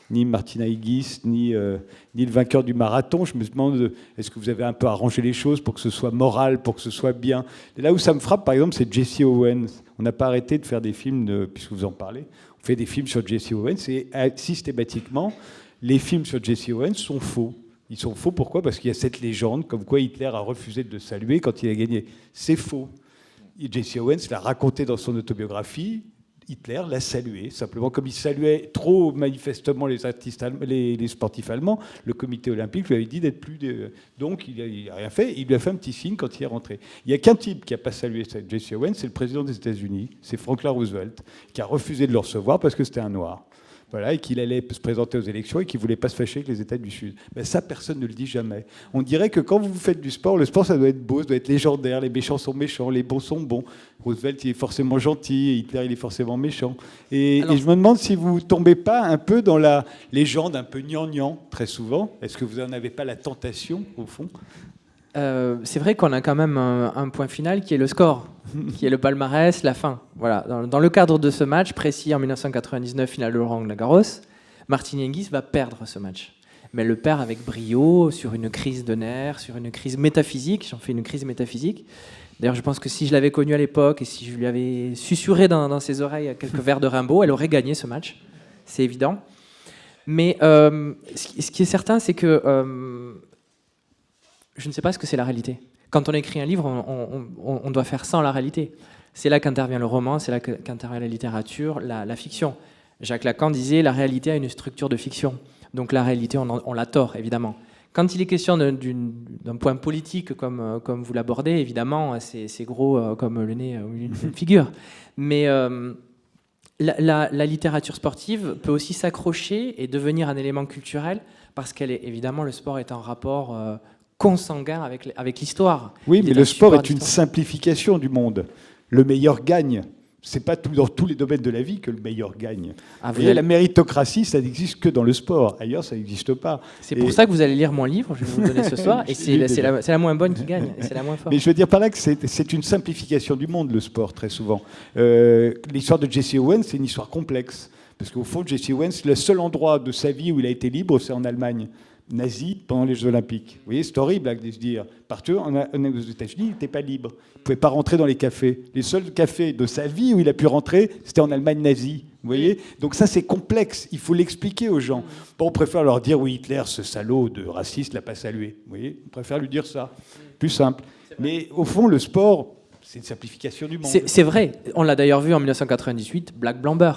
ni Martina Hingis, ni le vainqueur du marathon. Je me demande, est-ce que vous avez un peu arrangé les choses pour que ce soit moral, pour que ce soit bien ? Et là où ça me frappe, par exemple, c'est Jesse Owens. On n'a pas arrêté de faire des films, puisque vous en parlez. On fait des films sur Jesse Owens, et systématiquement, les films sur Jesse Owens sont faux. Ils sont faux, pourquoi ? Parce qu'il y a cette légende, comme quoi Hitler a refusé de le saluer quand il a gagné. C'est faux. Jesse Owens l'a raconté dans son autobiographie, Hitler l'a salué. Simplement, comme il saluait trop manifestement les sportifs allemands, le comité olympique lui avait dit d'être plus... Donc, il n'a rien fait. Il lui a fait un petit signe quand il est rentré. Il n'y a qu'un type qui n'a pas salué Jesse Owens, c'est le président des États-Unis, c'est Franklin Roosevelt, qui a refusé de le recevoir parce que c'était un noir. Voilà, et qu'il allait se présenter aux élections et qu'il ne voulait pas se fâcher avec les États du Sud. Ben ça, personne ne le dit jamais. On dirait que quand vous faites du sport, le sport, ça doit être beau, ça doit être légendaire, les méchants sont méchants, les bons sont bons. Roosevelt, il est forcément gentil, et Hitler, il est forcément méchant. Et je me demande si vous ne tombez pas un peu dans la légende un peu gnangnan, très souvent. Est-ce que vous n'en avez pas la tentation, au fond ? C'est vrai qu'on a quand même un point final qui est le score, qui est le palmarès, la fin. Voilà. Dans le cadre de ce match précis en 1999, finale de Roland-Garros, Martin Hingis va perdre ce match. Mais le perd avec brio, sur une crise de nerfs, sur une crise métaphysique. J'en fais une crise métaphysique. D'ailleurs, je pense que si je l'avais connu à l'époque et si je lui avais susurré dans ses oreilles quelques vers de Rimbaud, elle aurait gagné ce match. C'est évident. Mais ce qui est certain, c'est que... je ne sais pas ce que c'est la réalité. Quand on écrit un livre, on doit faire sans la réalité. C'est là qu'intervient le roman, c'est là qu'intervient la littérature, la fiction. Jacques Lacan disait « la réalité a une structure de fiction ». Donc la réalité, on l'a tort, évidemment. Quand il est question d'un point politique, comme vous l'abordez, évidemment, c'est gros comme le nez ou une figure. Mais la littérature sportive peut aussi s'accrocher et devenir un élément culturel parce qu'elle est évidemment, le sport est en rapport consanguin avec l'histoire. Oui, mais le sport est une d'histoire. simplification du monde. Le meilleur gagne. C'est pas dans tous les domaines de la vie que le meilleur gagne. Ah, Vous voyez, la méritocratie, ça n'existe que dans le sport. Ailleurs, ça n'existe pas. C'est pour ça que vous allez lire mon livre, je vais vous le donner ce soir, et c'est la moins bonne qui gagne, et c'est la moins forte. Mais je veux dire par là que c'est une simplification du monde, le sport, très souvent. L'histoire de Jesse Owens, c'est une histoire complexe. Parce qu'au fond, Jesse Owens, le seul endroit de sa vie où il a été libre, c'est en Allemagne nazie pendant les Jeux Olympiques. Vous voyez, c'est horrible de se dire. Parce qu'aux États-Unis, il n'était pas libre. Il ne pouvait pas rentrer dans les cafés. Les seuls cafés de sa vie où il a pu rentrer, c'était en Allemagne nazie. Vous voyez ? Donc ça, c'est complexe. Il faut l'expliquer aux gens. Bon, on préfère leur dire, oui, Hitler, ce salaud de raciste, l'a pas salué. Vous voyez ? On préfère lui dire ça. Plus simple. Mais au fond, le sport, c'est une simplification du monde. C'est vrai. On l'a d'ailleurs vu en 1998, Black Blamber.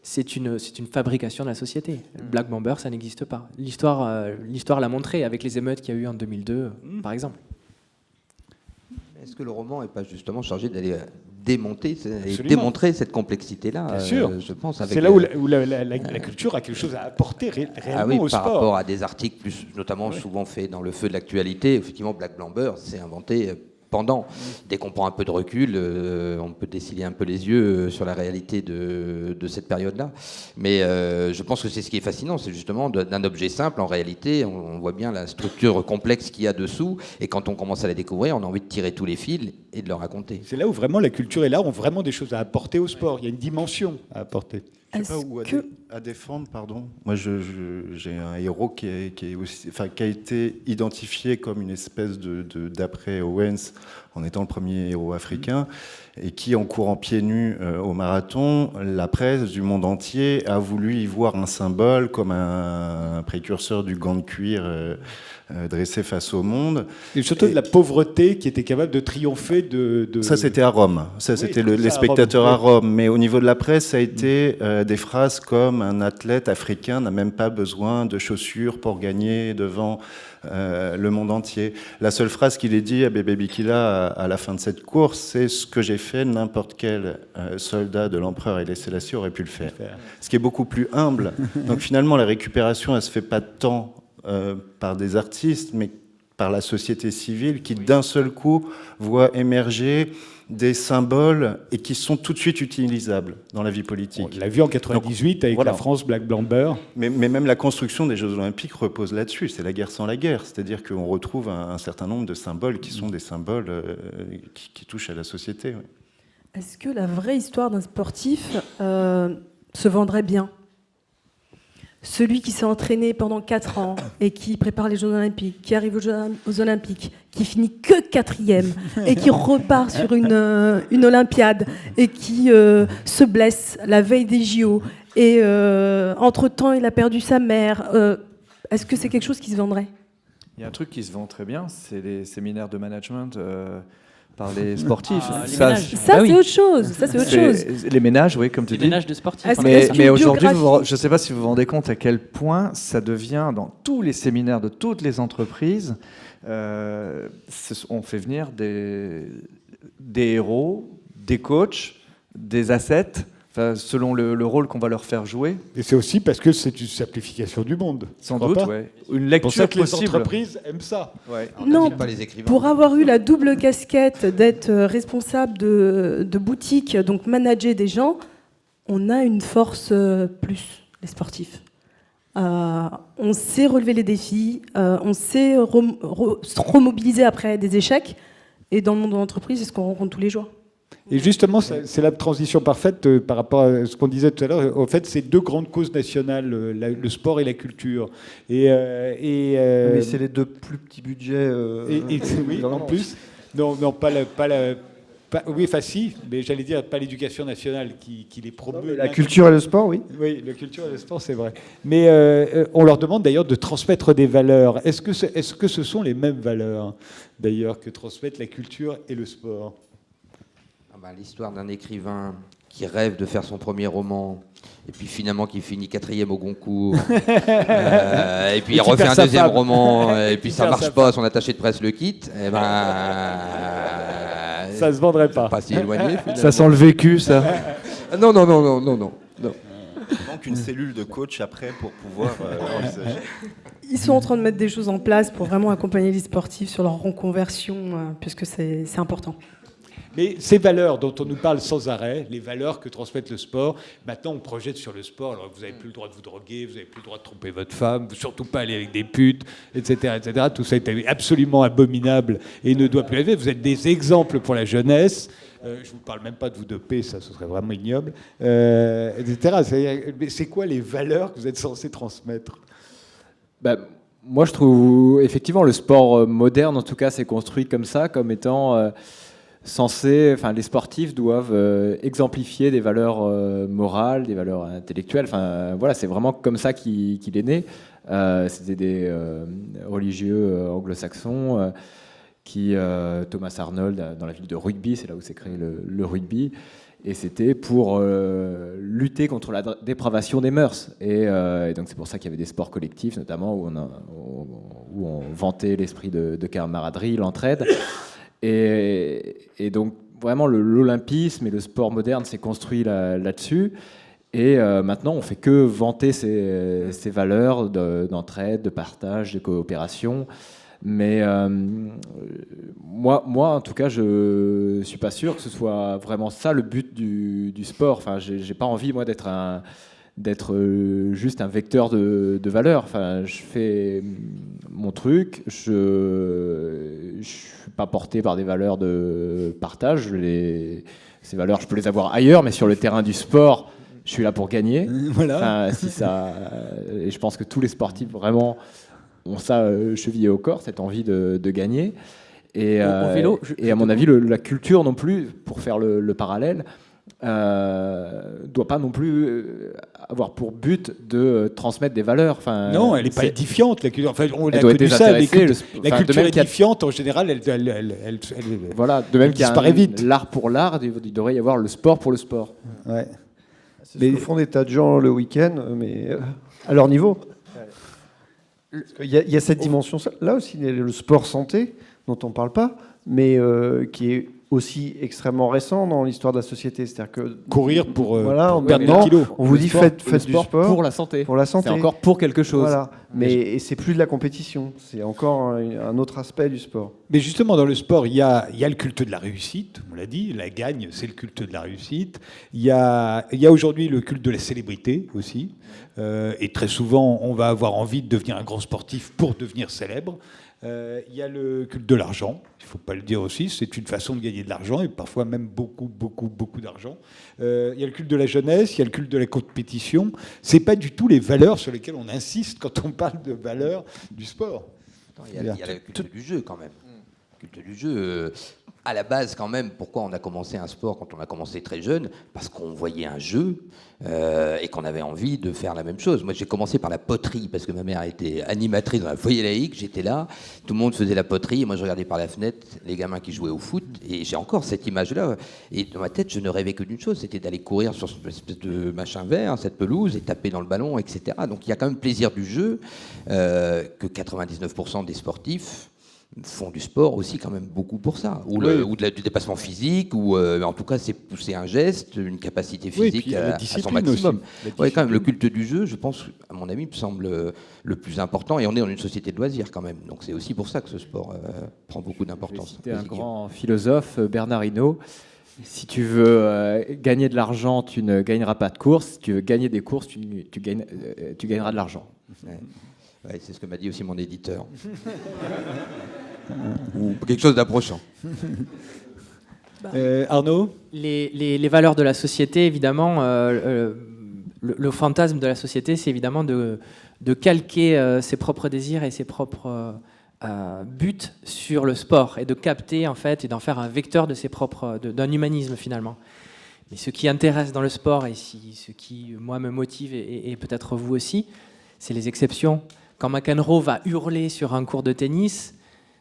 C'est une fabrication de la société. Black Blamber, ça n'existe pas. L'histoire l'a montré avec les émeutes qu'il y a eu en 2002, par exemple. Est-ce que le roman n'est pas justement chargé d'aller démonter et Absolument. démontrer cette complexité-là? Bien sûr. Je pense. C'est là où la culture a quelque chose à apporter réellement au par sport. rapport à des articles plus, notamment souvent faits dans le feu de l'actualité, effectivement, Black Blamber s'est inventé pendant. Dès qu'on prend un peu de recul, on peut dessiller un peu les yeux sur la réalité de cette période-là. Mais je pense que c'est ce qui est fascinant, c'est justement d'un objet simple, en réalité, on voit bien la structure complexe qu'il y a dessous, et quand on commence à la découvrir, on a envie de tirer tous les fils et de le raconter. C'est là où vraiment la culture et l'art ont vraiment des choses à apporter au sport. Il y a une dimension à apporter. Je sais pas où à défendre, pardon. Moi, j'ai un héros qui a été identifié comme une espèce d'après Owens, en étant le premier héros africain, et qui, en courant pieds nus au marathon, la presse du monde entier a voulu y voir un symbole comme un précurseur du gant de cuir dressé face au monde. Et surtout de la pauvreté qui était capable de triompher de... Ça, c'était à Rome. Ça, c'était les spectateurs à Rome. Mais au niveau de la presse, ça a été des phrases comme « un athlète africain n'a même pas besoin de chaussures pour gagner devant le monde entier ». La seule phrase qu'il ait dit à Bébé Bikila à la fin de cette course, c'est « ce que j'ai fait, n'importe quel soldat de l'empereur Haïlé Sélassié aurait pu le faire ». Ce qui est beaucoup plus humble. Donc finalement, la récupération, elle ne se fait pas tant par des artistes, mais par la société civile qui, d'un seul coup, voit émerger des symboles et qui sont tout de suite utilisables dans la vie politique. On l'a vu en 98 avec la France Black Blamber. Mais même la construction des Jeux Olympiques repose là-dessus. C'est la guerre sans la guerre. C'est-à-dire qu'on retrouve un certain nombre de symboles qui sont des symboles qui touchent à la société. Oui. Est-ce que la vraie histoire d'un sportif se vendrait bien ? Celui qui s'est entraîné pendant 4 ans et qui prépare les Jeux Olympiques, qui arrive aux Olympiques, qui finit que 4e et qui repart sur une Olympiade et qui se blesse la veille des JO et entre-temps il a perdu sa mère. Est-ce que c'est quelque chose qui se vendrait ? Il y a un truc qui se vend très bien, c'est les séminaires de management par les sportifs. Ça, c'est autre chose. Ça, c'est autre chose. Les ménages, oui, comme tu dis. Les ménages de sportifs. Mais aujourd'hui, je ne sais pas si vous vous rendez compte à quel point ça devient, dans tous les séminaires de toutes les entreprises, on fait venir des héros, des coachs, des assets, selon le rôle qu'on va leur faire jouer. Et c'est aussi parce que c'est une simplification du monde. Sans doute, oui. Une lecture pour ça que possible. Les entreprises aiment ça. Ouais. Non, pas les écrivains. pour avoir eu la double casquette d'être responsable de boutique, donc manager des gens, on a une force plus, les sportifs. On sait relever les défis, on sait se remobiliser après des échecs. Et dans le monde de l'entreprise, c'est ce qu'on rencontre tous les jours. Et justement, c'est la transition parfaite par rapport à ce qu'on disait tout à l'heure. En fait, c'est 2 grandes causes nationales, le sport et la culture. Mais c'est les 2 plus petits budgets. Oui, en plus. Non, oui, enfin si, mais j'allais dire pas l'éducation nationale qui les promeut. La culture et le sport, oui. Oui, la culture et le sport, c'est vrai. Mais on leur demande d'ailleurs de transmettre des valeurs. Est-ce que ce sont les mêmes valeurs, d'ailleurs, que transmettent la culture et le sport ? L'histoire d'un écrivain qui rêve de faire son premier roman, et puis finalement qui finit 4e au Goncourt, et puis il refait un 2e roman, et puis ça marche pas, son attaché de presse le quitte, et ça se vendrait pas. Pas si éloigné. Ça sent le vécu, ça. Non, non, non, non, non, non. Il manque une cellule de coach après pour pouvoir envisager. Ils sont en train de mettre des choses en place pour vraiment accompagner les sportifs sur leur reconversion, puisque c'est important. Mais ces valeurs dont on nous parle sans arrêt, les valeurs que transmettent le sport, maintenant on projette sur le sport. Alors vous n'avez plus le droit de vous droguer, vous n'avez plus le droit de tromper votre femme, surtout pas aller avec des putes, etc., etc. Tout ça est absolument abominable et ne doit plus arriver. Vous êtes des exemples pour la jeunesse. Je ne vous parle même pas de vous doper, ça ce serait vraiment ignoble, etc. C'est quoi les valeurs que vous êtes censés transmettre? Moi, je trouve effectivement le sport moderne, en tout cas, c'est construit comme ça, comme étant les sportifs doivent exemplifier des valeurs morales, des valeurs intellectuelles. Enfin, voilà, c'est vraiment comme ça qu'il est né. C'était des religieux anglo-saxons. Thomas Arnold, dans la ville de Rugby, c'est là où s'est créé le rugby, et c'était pour lutter contre la dépravation des mœurs. Et donc c'est pour ça qu'il y avait des sports collectifs, notamment où on vantait l'esprit de camaraderie, l'entraide. Et donc vraiment l'olympisme et le sport moderne s'est construit là-dessus. Et maintenant, on fait que vanter ces valeurs d'entraide, de partage, de coopération. Mais moi, en tout cas, je suis pas sûr que ce soit vraiment ça le but du sport. Enfin, j'ai pas envie, moi, d'être juste un vecteur de valeurs. Enfin, je fais mon truc, je suis pas porté par des valeurs de partage. Ces valeurs, je peux les avoir ailleurs, mais sur le terrain du sport, je suis là pour gagner. Voilà. Et je pense que tous les sportifs, vraiment, ont ça chevillé au corps, cette envie de gagner. Et, au vélo, et à mon avis, la culture non plus, pour faire le parallèle, doit pas non plus avoir pour but de transmettre des valeurs. Enfin, non, elle n'est pas édifiante, la culture. Enfin, on a doit être connu ça. désintéressée. La culture édifiante, en général, voilà, de même qu'il y a disparaît vite. L'art pour l'art, il devrait y avoir le sport pour le sport. Ouais. C'est ce que font des tas de gens le week-end, mais à leur niveau. Il y a cette dimension-là aussi, le sport santé, dont on ne parle pas, mais qui est aussi extrêmement récent dans l'histoire de la société. C'est-à-dire que courir pour perdre des kilos. On vous dit faites du sport pour la santé. Pour la santé. C'est encore pour quelque chose. Voilà. Mais c'est plus de la compétition. C'est encore un autre aspect du sport. Mais justement, dans le sport, il y a le culte de la réussite, on l'a dit, la gagne, c'est le culte de la réussite. Il y a aujourd'hui le culte de la célébrité aussi. Et très souvent, on va avoir envie de devenir un grand sportif pour devenir célèbre. Il y a le culte de l'argent, il ne faut pas le dire aussi, c'est une façon de gagner de l'argent et parfois même beaucoup d'argent. Il y a le culte de la jeunesse, il y a le culte de la compétition. Ce n'est pas du tout les valeurs sur lesquelles on insiste quand on parle de valeurs du sport. Il y a le culte du jeu quand même. Le culte du jeu, à la base quand même, pourquoi on a commencé un sport quand on a commencé très jeune? Parce qu'on voyait un jeu et qu'on avait envie de faire la même chose. Moi j'ai commencé par la poterie parce que ma mère était animatrice dans un foyer laïque, j'étais là, tout le monde faisait la poterie et moi je regardais par la fenêtre les gamins qui jouaient au foot et j'ai encore cette image-là. Et dans ma tête je ne rêvais que d'une chose, c'était d'aller courir sur cette espèce de machin vert, cette pelouse et taper dans le ballon, etc. Donc il y a quand même plaisir du jeu que 99% des sportifs font du sport aussi quand même beaucoup pour ça, ou du dépassement physique, ou en tout cas c'est pousser un geste, une capacité physique à son maximum. Ouais, quand même, le culte du jeu, je pense, à mon avis, me semble le plus important, et on est dans une société de loisirs quand même, donc c'est aussi pour ça que ce sport prend beaucoup d'importance. C'était un grand philosophe, Bernard Hinault. Si tu veux gagner de l'argent, tu ne gagneras pas de course. Si tu veux gagner des courses, tu gagneras de l'argent. Ouais, c'est ce que m'a dit aussi mon éditeur. Ou quelque chose d'approchant. Arnaud ? Les valeurs de la société, évidemment, le fantasme de la société, c'est évidemment de calquer ses propres désirs et ses propres buts sur le sport et de capter, en fait, et d'en faire un vecteur de ses propres, d'un humanisme, finalement. Mais ce qui intéresse dans le sport et ce qui, moi, me motive, et peut-être vous aussi, c'est les exceptions. Quand McEnroe va hurler sur un court de tennis,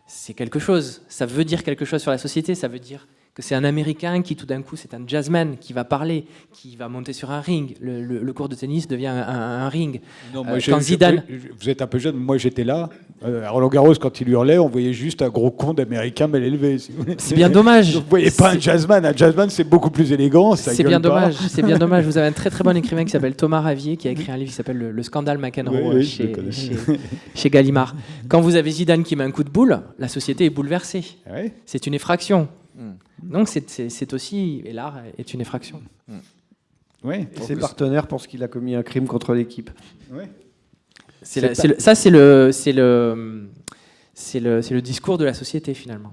c'est quelque chose. Ça veut dire quelque chose sur la société. Ça veut dire que c'est un Américain qui tout d'un coup c'est un jazzman qui va parler, qui va monter sur un ring. Le court de tennis devient un ring. Non, moi, Quand Zidane... Vous êtes un peu jeune, moi j'étais là. À Roland-Garros, quand il hurlait, on voyait juste un gros con d'Américain mal élevé. Si vous voulez. C'est bien dommage. Vous ne voyez pas un jazzman. Un jazzman, c'est beaucoup plus élégant. C'est bien dommage. C'est bien dommage. Vous avez un très très bon écrivain qui s'appelle Thomas Ravier qui a écrit un livre qui s'appelle Le scandale McEnroe chez Gallimard. Quand vous avez Zidane qui met un coup de boule, la société est bouleversée. Ouais. C'est une effraction. Donc c'est aussi, et l'art est une effraction. Ouais. Et ses partenaires pensent qu'il a commis un crime contre l'équipe. Ouais. C'est le discours de la société finalement.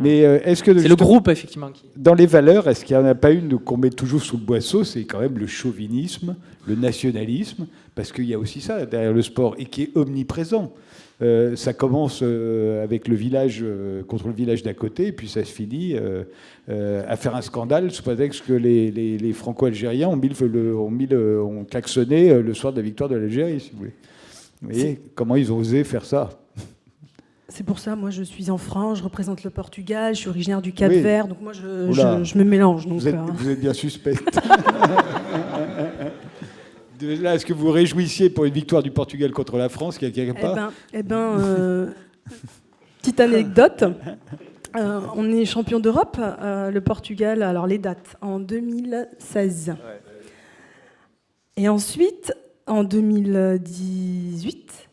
Mais est-ce que C'est le groupe effectivement qui... Dans les valeurs, est-ce qu'il n'y en a pas une qu'on met toujours sous le boisseau? C'est quand même le chauvinisme, le nationalisme, parce qu'il y a aussi ça derrière le sport et qui est omniprésent. Ça commence avec le village contre le village d'à côté, et puis ça se finit à faire un scandale sous prétexte que les Franco-Algériens ont klaxonné le soir de la victoire de l'Algérie, si vous voulez. Vous voyez comment ils ont osé faire ça? C'est pour ça, moi je suis en France, je représente le Portugal, je suis originaire du Cap-Vert, donc moi je me mélange. Donc, vous êtes bien suspecte. Là, est-ce que vous vous réjouissiez pour une victoire du Portugal contre la France qui a pas petite anecdote. On est champion d'Europe, le Portugal, alors les dates, en 2016. Ouais. Et ensuite, en 2018...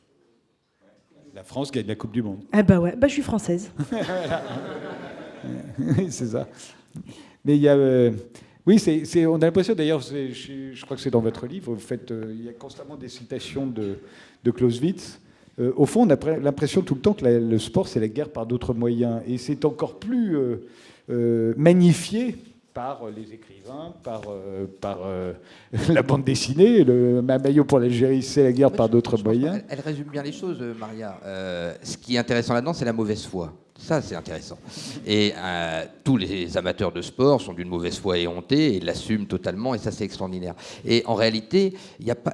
La France gagne la Coupe du Monde. Ah bah ouais, je suis française. C'est ça. Mais il y a... Oui, on a l'impression, d'ailleurs, je crois que c'est dans votre livre, vous faites, il y a constamment des citations de Clausewitz. Au fond, on a l'impression tout le temps que le sport, c'est la guerre par d'autres moyens. Et c'est encore plus magnifié par les écrivains, par la bande dessinée. Ma maillot pour l'Algérie, c'est la guerre par d'autres moyens. Elle résume bien les choses, Maria. Ce qui est intéressant là-dedans, c'est la mauvaise foi. Ça, c'est intéressant. Et tous les amateurs de sport sont d'une mauvaise foi éhontée et l'assument totalement, et ça, c'est extraordinaire. Et en réalité, il n'y a pas...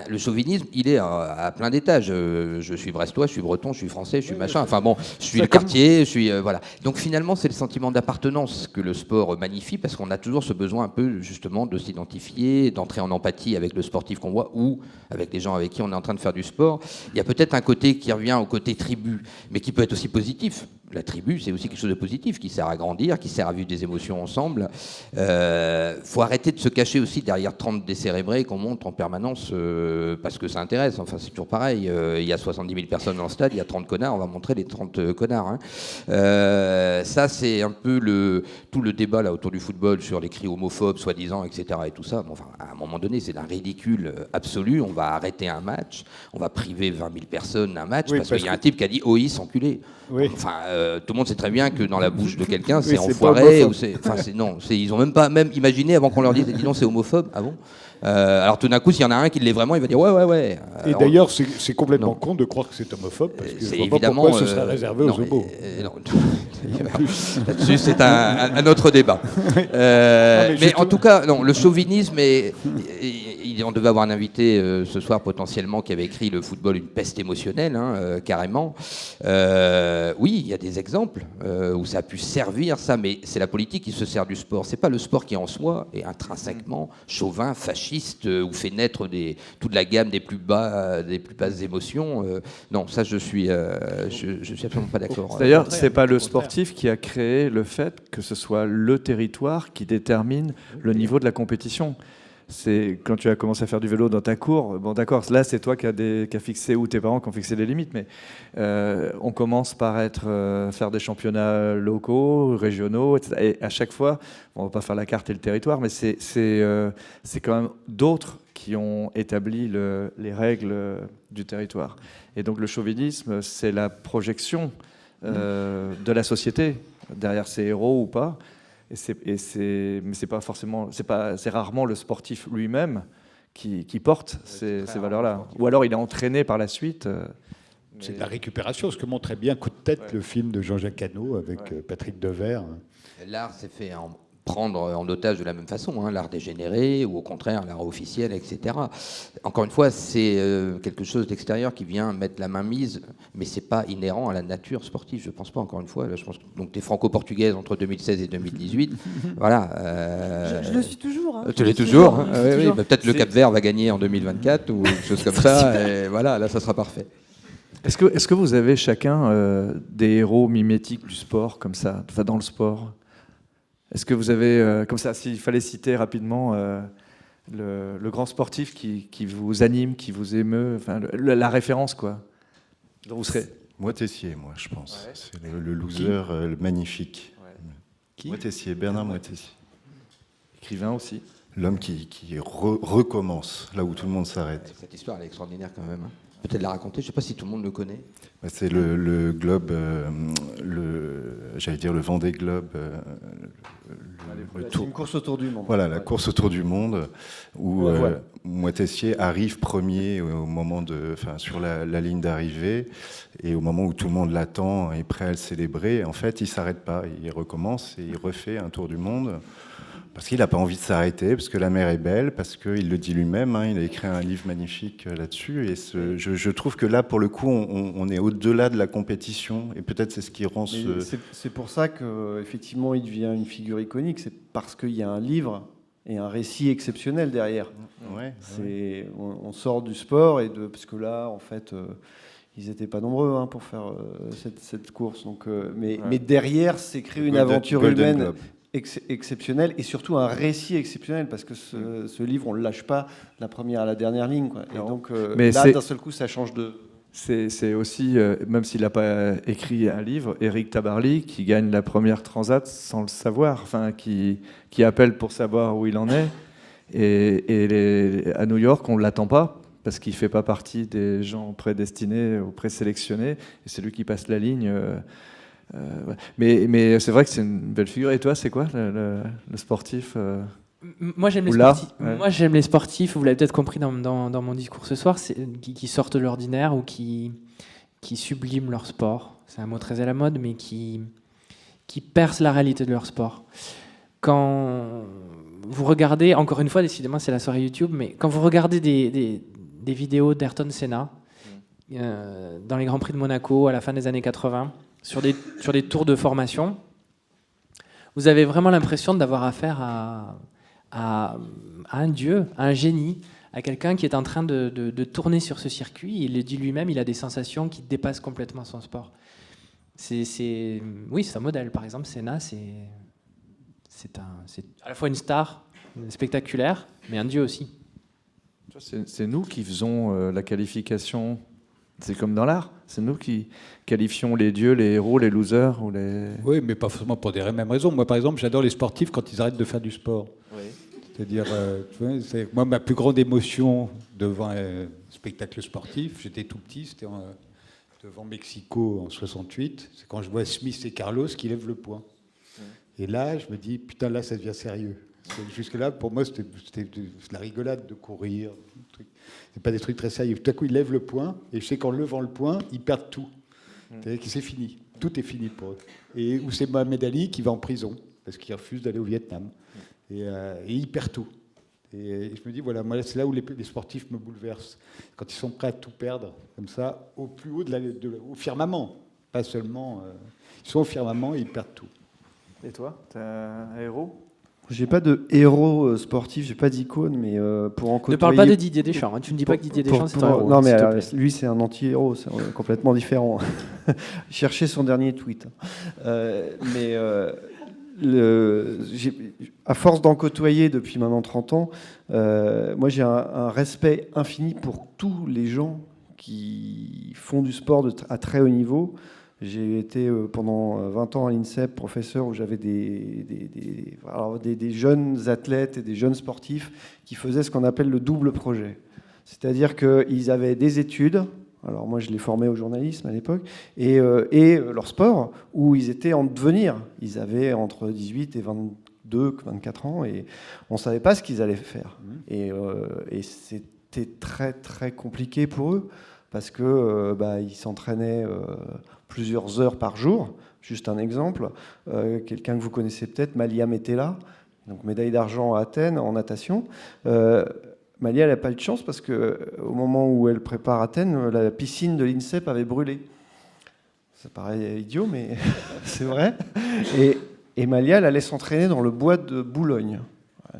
Le chauvinisme, il est à plein d'étages. Je suis brestois, je suis breton, je suis français, je suis machin. Enfin bon, je suis le quartier, je suis voilà. Donc finalement, c'est le sentiment d'appartenance que le sport magnifie, parce qu'on a toujours ce besoin un peu justement de s'identifier, d'entrer en empathie avec le sportif qu'on voit ou avec les gens avec qui on est en train de faire du sport. Il y a peut-être un côté qui revient au côté tribu, mais qui peut être aussi positif. La tribu, c'est aussi quelque chose de positif, qui sert à grandir, qui sert à vivre des émotions ensemble. Faut arrêter de se cacher aussi derrière 30 décérébrés qu'on montre en permanence parce que ça intéresse. Enfin, c'est toujours pareil. Il y a 70 000 personnes dans le stade, il y a 30 connards, on va montrer les 30 connards. Hein. Ça, c'est un peu tout le débat là, autour du football sur les cris homophobes, soi-disant, etc. Et tout ça. Bon, enfin, à un moment donné, c'est d'un ridicule absolu. On va arrêter un match, on va priver 20 000 personnes d'un match parce qu'il y a un type qui a dit « OIS, enculé ». Oui. Enfin, tout le monde sait très bien que dans la bouche de quelqu'un, c'est enfoiré. Ils ont même pas imaginé avant qu'on leur dise « dis donc, c'est homophobe ». Ah bon? Alors tout d'un coup, s'il y en a un qui l'est vraiment, il va dire ouais. Et d'ailleurs, c'est complètement con de croire que c'est homophobe, parce que je vois pas pourquoi ce serait réservé aux homos. Là-dessus, c'est un autre débat. Mais en tout cas, non, le chauvinisme, on devait avoir un invité ce soir potentiellement qui avait écrit Le football, une peste émotionnelle, hein, carrément. Oui, il y a des exemples où ça a pu servir, ça, mais c'est la politique qui se sert du sport. C'est pas le sport qui en soi est intrinsèquement chauvin, fasciste, ou fait naître toute la gamme des plus basses émotions. Non, ça, je suis absolument pas d'accord. D'ailleurs, c'est pas le sportif qui a créé le fait que ce soit le territoire qui détermine le niveau de la compétition. C'est quand tu as commencé à faire du vélo dans ta cour, bon d'accord, là c'est toi qui as fixé, ou tes parents qui ont fixé les limites, mais on commence par faire des championnats locaux, régionaux, etc. Et à chaque fois, on ne va pas faire la carte et le territoire, mais c'est quand même d'autres qui ont établi les règles du territoire. Et donc le chauvinisme, c'est la projection de la société, derrière ses héros ou pas. Mais c'est pas forcément, c'est rarement le sportif lui-même qui porte ces valeurs-là. Ou alors il est entraîné par la suite. C'est de la récupération, ce que montrait bien Coup de tête, le film de Jean-Jacques Hano avec Patrick Devers. L'art s'est fait prendre en otage de la même façon, l'art dégénéré ou au contraire l'art officiel, etc. Encore une fois, c'est quelque chose d'extérieur qui vient mettre la main mise, mais c'est pas inhérent à la nature sportive, je pense pas. Encore une fois, là, je pense donc t'es franco-portugaise entre 2016 et 2018, voilà. Je le suis toujours. Tu l'es toujours, hein. Oui, peut-être le Cap-Vert va gagner en 2024 ou quelque chose comme ça, et voilà, là ça sera parfait. Est-ce que vous avez chacun des héros mimétiques du sport comme ça, enfin dans le sport? Est-ce que vous avez, comme ça, s'il fallait citer rapidement le grand sportif qui vous anime, qui vous émeut, enfin, la référence, quoi, dont vous serez... Moi, Tessier, moi, je pense. Ouais. C'est le loser le magnifique. Ouais. Qui? Moi, Tessier, Bernard Moitessier. Écrivain aussi. L'homme qui recommence là où tout le monde s'arrête. Cette histoire, elle est extraordinaire quand même. Peut-être la raconter, je ne sais pas si tout le monde le connaît. C'est le Globe, j'allais dire le Vendée Globe, une course autour du monde. Voilà, la course autour du monde, où Moitessier arrive premier au moment sur la ligne d'arrivée, et au moment où tout le monde l'attend, est prêt à le célébrer. En fait, il ne s'arrête pas, il recommence et il refait un tour du monde. Parce qu'il n'a pas envie de s'arrêter, parce que la mer est belle, parce qu'il le dit lui-même, il a écrit un livre magnifique là-dessus. Et je trouve que là, pour le coup, on est au-delà de la compétition. Et peut-être c'est ce qui rend C'est pour ça qu'effectivement, il devient une figure iconique. C'est parce qu'il y a un livre et un récit exceptionnel derrière. Ouais. On sort du sport, parce que là, en fait... ils n'étaient pas nombreux pour faire cette course. Donc, mais derrière, c'est créer une aventure humaine exceptionnelle et surtout un récit exceptionnel, parce que ce livre, on ne le lâche pas de la première à la dernière ligne, quoi. Et donc là, d'un seul coup, ça change de... C'est aussi, même s'il n'a pas écrit un livre, Éric Tabarly, qui gagne la première Transat sans le savoir, qui appelle pour savoir où il en est. Et à New York, on ne l'attend pas, parce qu'il ne fait pas partie des gens prédestinés ou présélectionnés, et c'est lui qui passe la ligne. Mais c'est vrai que c'est une belle figure. Et toi, c'est quoi le sportif Moi, j'aime les sportifs. Ouais. Moi, j'aime les sportifs, vous l'avez peut-être compris dans mon discours ce soir, qui sortent de l'ordinaire ou qui subliment leur sport. C'est un mot très à la mode, mais qui percent la réalité de leur sport. Quand vous regardez, encore une fois, décidément, c'est la soirée YouTube, mais quand vous regardez des vidéos d'Ayrton Senna dans les Grands Prix de Monaco à la fin des années 80, sur des tours de formation, vous avez vraiment l'impression d'avoir affaire à un dieu, à un génie, à quelqu'un qui est en train de tourner sur ce circuit. Il le dit lui-même, il a des sensations qui dépassent complètement son sport. Oui, c'est un modèle. Par exemple, Senna, c'est à la fois une star spectaculaire, mais un dieu aussi. C'est nous qui faisons la qualification. C'est comme dans l'art, c'est nous qui qualifions les dieux, les héros, les losers ou les... Oui, mais pas forcément pour des mêmes raisons. Moi, par exemple, j'adore les sportifs quand ils arrêtent de faire du sport. Oui. C'est-à-dire, moi, ma plus grande émotion devant un spectacle sportif, j'étais tout petit, c'était devant Mexico en 68, c'est quand je vois Smith et Carlos qui lèvent le poing. Et là, je me dis, putain, là, ça devient sérieux. Jusque-là, pour moi, c'était de la rigolade de courir. C'est pas des trucs très sérieux. Tout à coup, ils lèvent le poing, et je sais qu'en levant le poing, ils perdent tout. C'est-à-dire que c'est fini. Tout est fini pour eux. Et où c'est Mohamed Ali qui va en prison, parce qu'il refuse d'aller au Vietnam. Et il perd tout. Et je me dis, voilà, moi, c'est là où les sportifs me bouleversent. Quand ils sont prêts à tout perdre, comme ça, au plus haut au firmament. Pas seulement... ils sont au firmament et ils perdent tout. Et toi, t'es un héros ? J'ai pas de héros sportif, j'ai pas d'icône, mais pour en côtoyer... Ne parle pas de Didier Deschamps, tu ne dis pas que Didier Deschamps c'est un héros. Non, mais lui c'est un anti-héros, c'est complètement différent. Cherchez son dernier tweet. À force d'en côtoyer depuis maintenant 30 ans, moi j'ai un respect infini pour tous les gens qui font du sport à très haut niveau. J'ai été pendant 20 ans à l'INSEP professeur où j'avais des jeunes athlètes et des jeunes sportifs qui faisaient ce qu'on appelle le double projet. C'est-à-dire qu'ils avaient des études, alors moi je les formais au journalisme à l'époque, et leur sport où ils étaient en devenir. Ils avaient entre 18 et 22, 24 ans et on ne savait pas ce qu'ils allaient faire. Et c'était très très compliqué pour eux. parce que il s'entraînait plusieurs heures par jour. Juste un exemple, quelqu'un que vous connaissez peut-être, Malia Metella, donc médaille d'argent à Athènes en natation. Malia, elle n'a pas eu de chance parce qu'au moment où elle prépare Athènes, la piscine de l'INSEP avait brûlé. Ça paraît idiot, mais c'est vrai. Et Malia, elle allait s'entraîner dans le bois de Boulogne,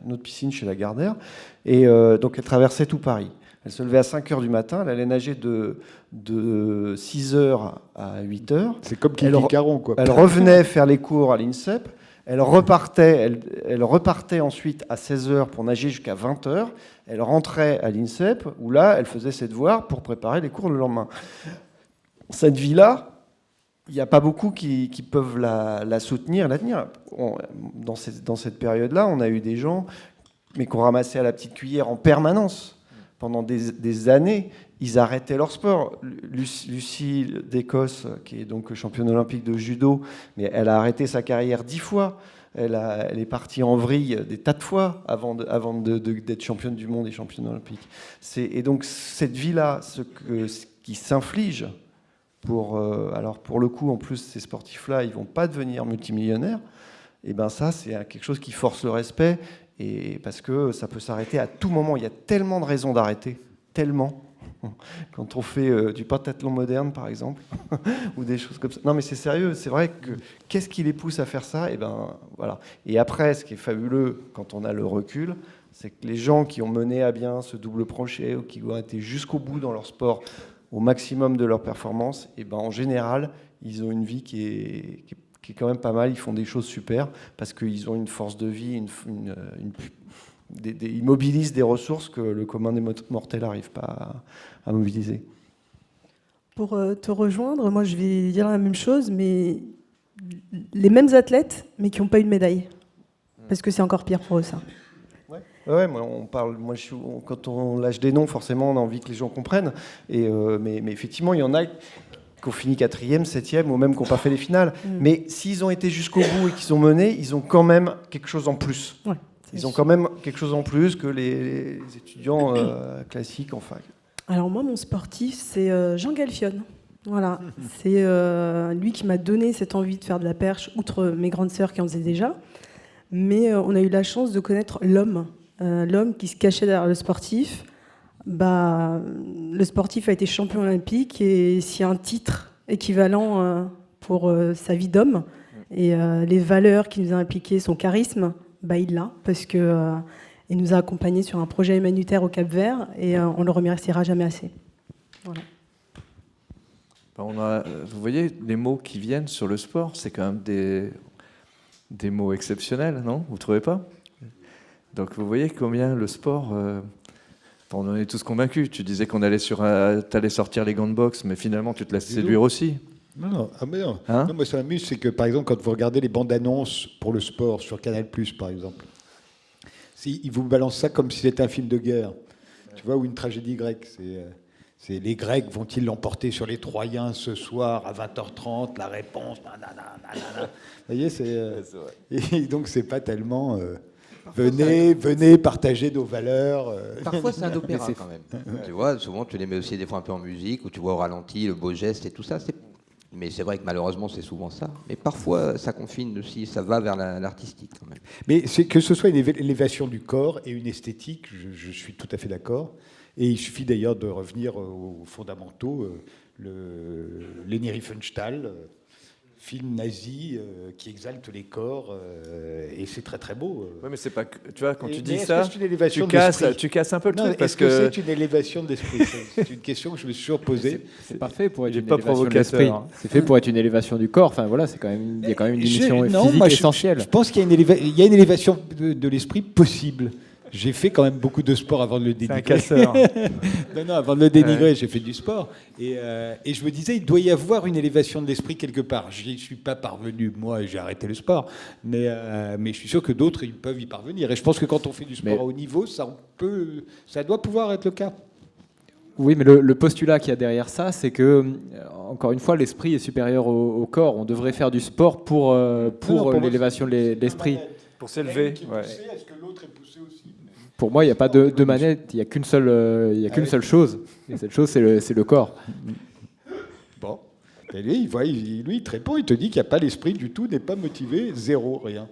une autre piscine chez Lagardère. Et donc, elle traversait tout Paris. Elle se levait à 5h du matin, elle allait nager de 6h à 8h. C'est comme Kiki Caron, quoi. Elle revenait faire les cours à l'INSEP. Elle repartait ensuite à 16h pour nager jusqu'à 20h. Elle rentrait à l'INSEP, où là, elle faisait ses devoirs pour préparer les cours le lendemain. Cette vie-là, il n'y a pas beaucoup qui peuvent la soutenir, la tenir. Dans cette période-là, on a eu des gens mais qu'on ramassait à la petite cuillère en permanence. Pendant des années, ils arrêtaient leur sport. Lucie d'Écosse, qui est donc championne olympique de judo, mais elle a arrêté sa carrière 10 fois. Elle est partie en vrille des tas de fois avant d'être championne du monde et championne olympique. Et donc cette vie-là, ce qui s'inflige, alors pour le coup, en plus, ces sportifs-là, ils ne vont pas devenir multimillionnaires, et ben ça, c'est quelque chose qui force le respect, et parce que ça peut s'arrêter à tout moment. Il y a tellement de raisons d'arrêter, tellement. Quand on fait du pentathlon moderne, par exemple, ou des choses comme ça. Non, mais c'est sérieux, c'est vrai que qu'est-ce qui les pousse à faire ça ? Et ben voilà. Et après, ce qui est fabuleux quand on a le recul, c'est que les gens qui ont mené à bien ce double crochet ou qui ont été jusqu'au bout dans leur sport, au maximum de leur performance, et ben en général, ils ont une vie qui est quand même pas mal. Ils font des choses super parce qu'ils ont une force de vie, ils mobilisent des ressources que le commun des mortels n'arrive pas à mobiliser. Pour te rejoindre, moi je vais dire la même chose, mais les mêmes athlètes, mais qui n'ont pas eu de médaille. Parce que c'est encore pire pour eux, ça. Ouais, quand on lâche des noms, forcément, on a envie que les gens comprennent. Mais effectivement, il y en a qui ont fini 4e, 7e, ou même qui n'ont pas fait les finales. Mais s'ils ont été jusqu'au bout et qu'ils ont mené, ils ont quand même quelque chose en plus. Ouais. Ils ont quand même quelque chose en plus que les étudiants classiques en fac. Alors moi, mon sportif, c'est Jean Galfionne. Voilà, c'est lui qui m'a donné cette envie de faire de la perche, outre mes grandes sœurs qui en faisaient déjà. Mais on a eu la chance de connaître l'homme qui se cachait derrière le sportif. Le sportif a été champion olympique et s'il y a un titre équivalent pour sa vie d'homme et les valeurs qu'il nous a impliquées, son charisme, il l'a, parce qu'il nous a accompagnés sur un projet humanitaire au Cap-Vert et on ne le remerciera jamais assez. Voilà. Vous voyez, les mots qui viennent sur le sport, c'est quand même des mots exceptionnels, non ? Vous ne trouvez pas ? Donc vous voyez combien le sport... on en est tous convaincus. Tu disais qu'on allait t'allais sortir les gants de boxe, mais finalement tu te laisses séduire aussi. Non. Non, moi ça m'amuse, c'est que par exemple quand vous regardez les bandes annonces pour le sport sur Canal+, par exemple, ils vous balancent ça comme si c'était un film de guerre, tu vois, ou une tragédie grecque. C'est les Grecs vont-ils l'emporter sur les Troyens ce soir à 20h30 ? La réponse, Vous voyez, et donc c'est pas tellement. Venez partager nos valeurs. Parfois, c'est un opéra quand même. Tu vois, souvent, tu les mets aussi des fois un peu en musique, où tu vois au ralenti le beau geste et tout ça. Mais c'est vrai que malheureusement, c'est souvent ça. Mais parfois, ça confine aussi, ça va vers l'artistique quand même. Mais c'est que ce soit une élévation du corps et une esthétique, je suis tout à fait d'accord. Et il suffit d'ailleurs de revenir aux fondamentaux. Leni Riefenstahl, film nazi qui exalte les corps et c'est très très beau. Oui, mais c'est pas que, tu vois, quand tu dis ça, tu casses un peu le truc parce que c'est une élévation de l'esprit. C'est une question que je me suis toujours posée. C'est pas fait pour être une élévation de l'esprit. C'est fait pour être une élévation du corps. Enfin voilà, il y a quand même une dimension physique essentielle. Je pense qu'il y a une élévation de l'esprit possible. J'ai fait quand même beaucoup de sport avant de le dénigrer. C'est un casseur. non, avant de le dénigrer, j'ai fait du sport. Et je me disais, il doit y avoir une élévation de l'esprit quelque part. Je n'y suis pas parvenu, moi, j'ai arrêté le sport. Mais je suis sûr que d'autres, ils peuvent y parvenir. Et je pense que quand on fait du sport à haut niveau, ça doit pouvoir être le cas. Oui, mais le postulat qu'il y a derrière ça, c'est que, encore une fois, l'esprit est supérieur au corps. On devrait faire du sport pour l'élévation de l'esprit. Pour s'élever. Est-ce que l'autre est poussé aussi ? Pour moi, il n'y a pas de manette, il n'y a qu'une seule chose. Et cette chose, c'est le corps. Bon. Et lui, il te répond, il te dit qu'il n'y a pas l'esprit du tout, n'est pas motivé, zéro, rien.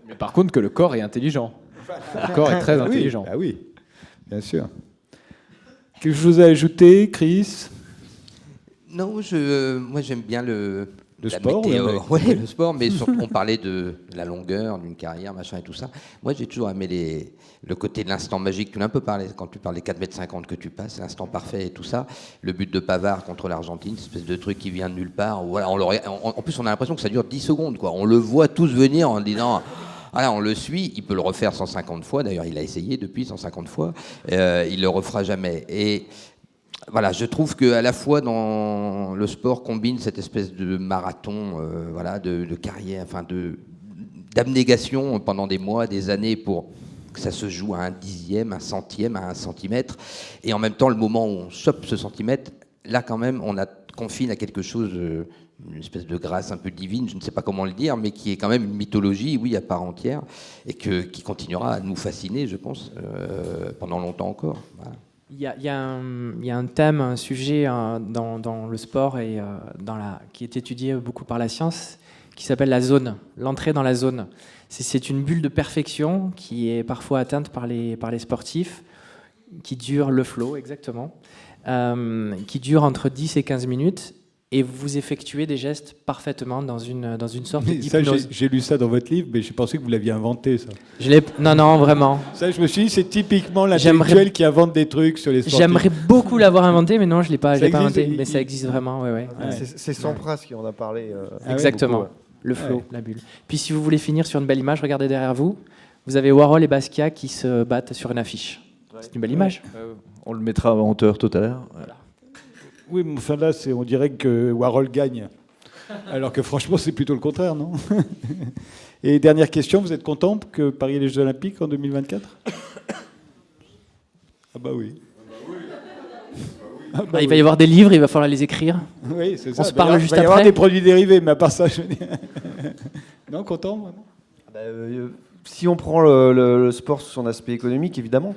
Mais par contre, que le corps est intelligent. Le corps est très intelligent. Ah oui, bien sûr. Quelque chose à ajouter, Chris? Non, moi j'aime bien la sport, météo. Ouais, le sport, mais surtout on parlait de la longueur d'une carrière, machin et tout ça. Moi j'ai toujours aimé le côté de l'instant magique. Tu l'as un peu parlé quand tu parles des 4,50 m que tu passes, l'instant parfait et tout ça. Le but de Pavard contre l'Argentine, cette espèce de truc qui vient de nulle part. Voilà, en plus on a l'impression que ça dure 10 secondes, quoi. On le voit tous venir en disant... Voilà, on le suit, il peut le refaire 150 fois, d'ailleurs il a essayé depuis 150 fois, il le refera jamais. Et voilà, je trouve qu'à la fois dans le sport combine cette espèce de marathon, voilà, de carrière, enfin d'abnégation pendant des mois, des années pour que ça se joue à un dixième, un centième, à un centimètre, et en même temps le moment où on chope ce centimètre, là quand même on confine à quelque chose... une espèce de grâce un peu divine, je ne sais pas comment le dire, mais qui est quand même une mythologie, oui, à part entière, et qui continuera à nous fasciner, je pense, pendant longtemps encore. Voilà. Il y a un thème, un sujet dans le sport et qui est étudié beaucoup par la science, qui s'appelle la zone, l'entrée dans la zone. C'est une bulle de perfection qui est parfois atteinte par les sportifs, qui dure le flow, exactement, qui dure entre 10 et 15 minutes, et vous effectuez des gestes parfaitement dans une sorte d'hypnose. J'ai lu ça dans votre livre, mais j'ai pensé que vous l'aviez inventé, ça. Non, vraiment. Ça, je me suis dit, c'est typiquement l'intellectuel qui invente des trucs sur les sportifs. J'aimerais beaucoup l'avoir inventé, mais non, je ne l'ai pas inventé. Mais il- ça existe vraiment, ouais. C'est Sampras qui en a parlé. Exactement, beaucoup, le flow, la bulle. Puis si vous voulez finir sur une belle image, regardez derrière vous. Vous avez Warhol et Basquiat qui se battent sur une affiche. C'est une belle image. On le mettra en hauteur tout à l'heure. Voilà. Oui, mais enfin là, on dirait que Warhol gagne. Alors que franchement, c'est plutôt le contraire, non? Et dernière question, vous êtes content que Paris ait les Jeux Olympiques en 2024? Ah bah oui. Il va y avoir des livres, il va falloir les écrire. Oui, c'est ça. On se parle juste après. Il va y avoir après. des produits dérivés, mais à part ça, je veux dire... Non, content, vraiment? Si on prend le sport sous son aspect économique, évidemment.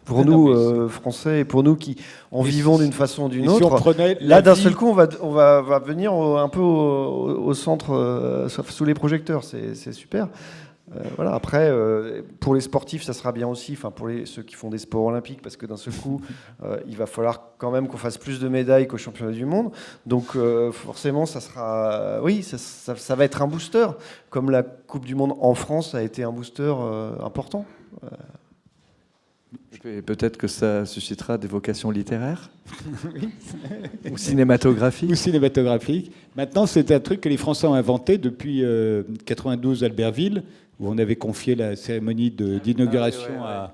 Pour nous, Français, et pour nous qui en vivons d'une façon ou d'une autre, là, d'un seul coup, on va venir un peu au centre, sous les projecteurs. C'est super. Voilà. Après, pour les sportifs, ça sera bien aussi, enfin pour ceux qui font des sports olympiques, parce que d'un seul coup, il va falloir quand même qu'on fasse plus de médailles qu'au championnat du monde. Donc forcément, ça sera, oui, ça va être un booster, comme la Coupe du Monde en France a été un booster important. Et peut-être que ça suscitera des vocations littéraires ou cinématographiques. Ou cinématographiques. Maintenant, c'est un truc que les Français ont inventé depuis 92 Albertville, où on avait confié la cérémonie d'inauguration à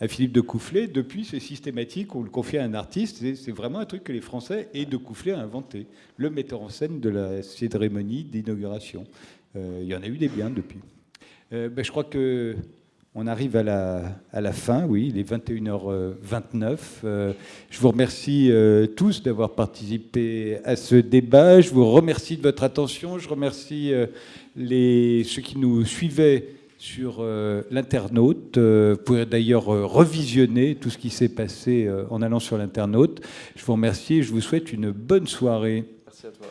Philippe de Coufflet. Depuis, c'est systématique, on le confie à un artiste. C'est vraiment un truc que les Français et de Coufflet a inventé. Le metteur en scène de la cérémonie d'inauguration. Il y en a eu des biens depuis. Je crois que... On arrive à la fin, oui, il est 21h29. Je vous remercie tous d'avoir participé à ce débat. Je vous remercie de votre attention. Je remercie ceux qui nous suivaient sur l'internaute. Vous pouvez d'ailleurs revisionner tout ce qui s'est passé en allant sur l'internaute. Je vous remercie et je vous souhaite une bonne soirée. Merci à toi.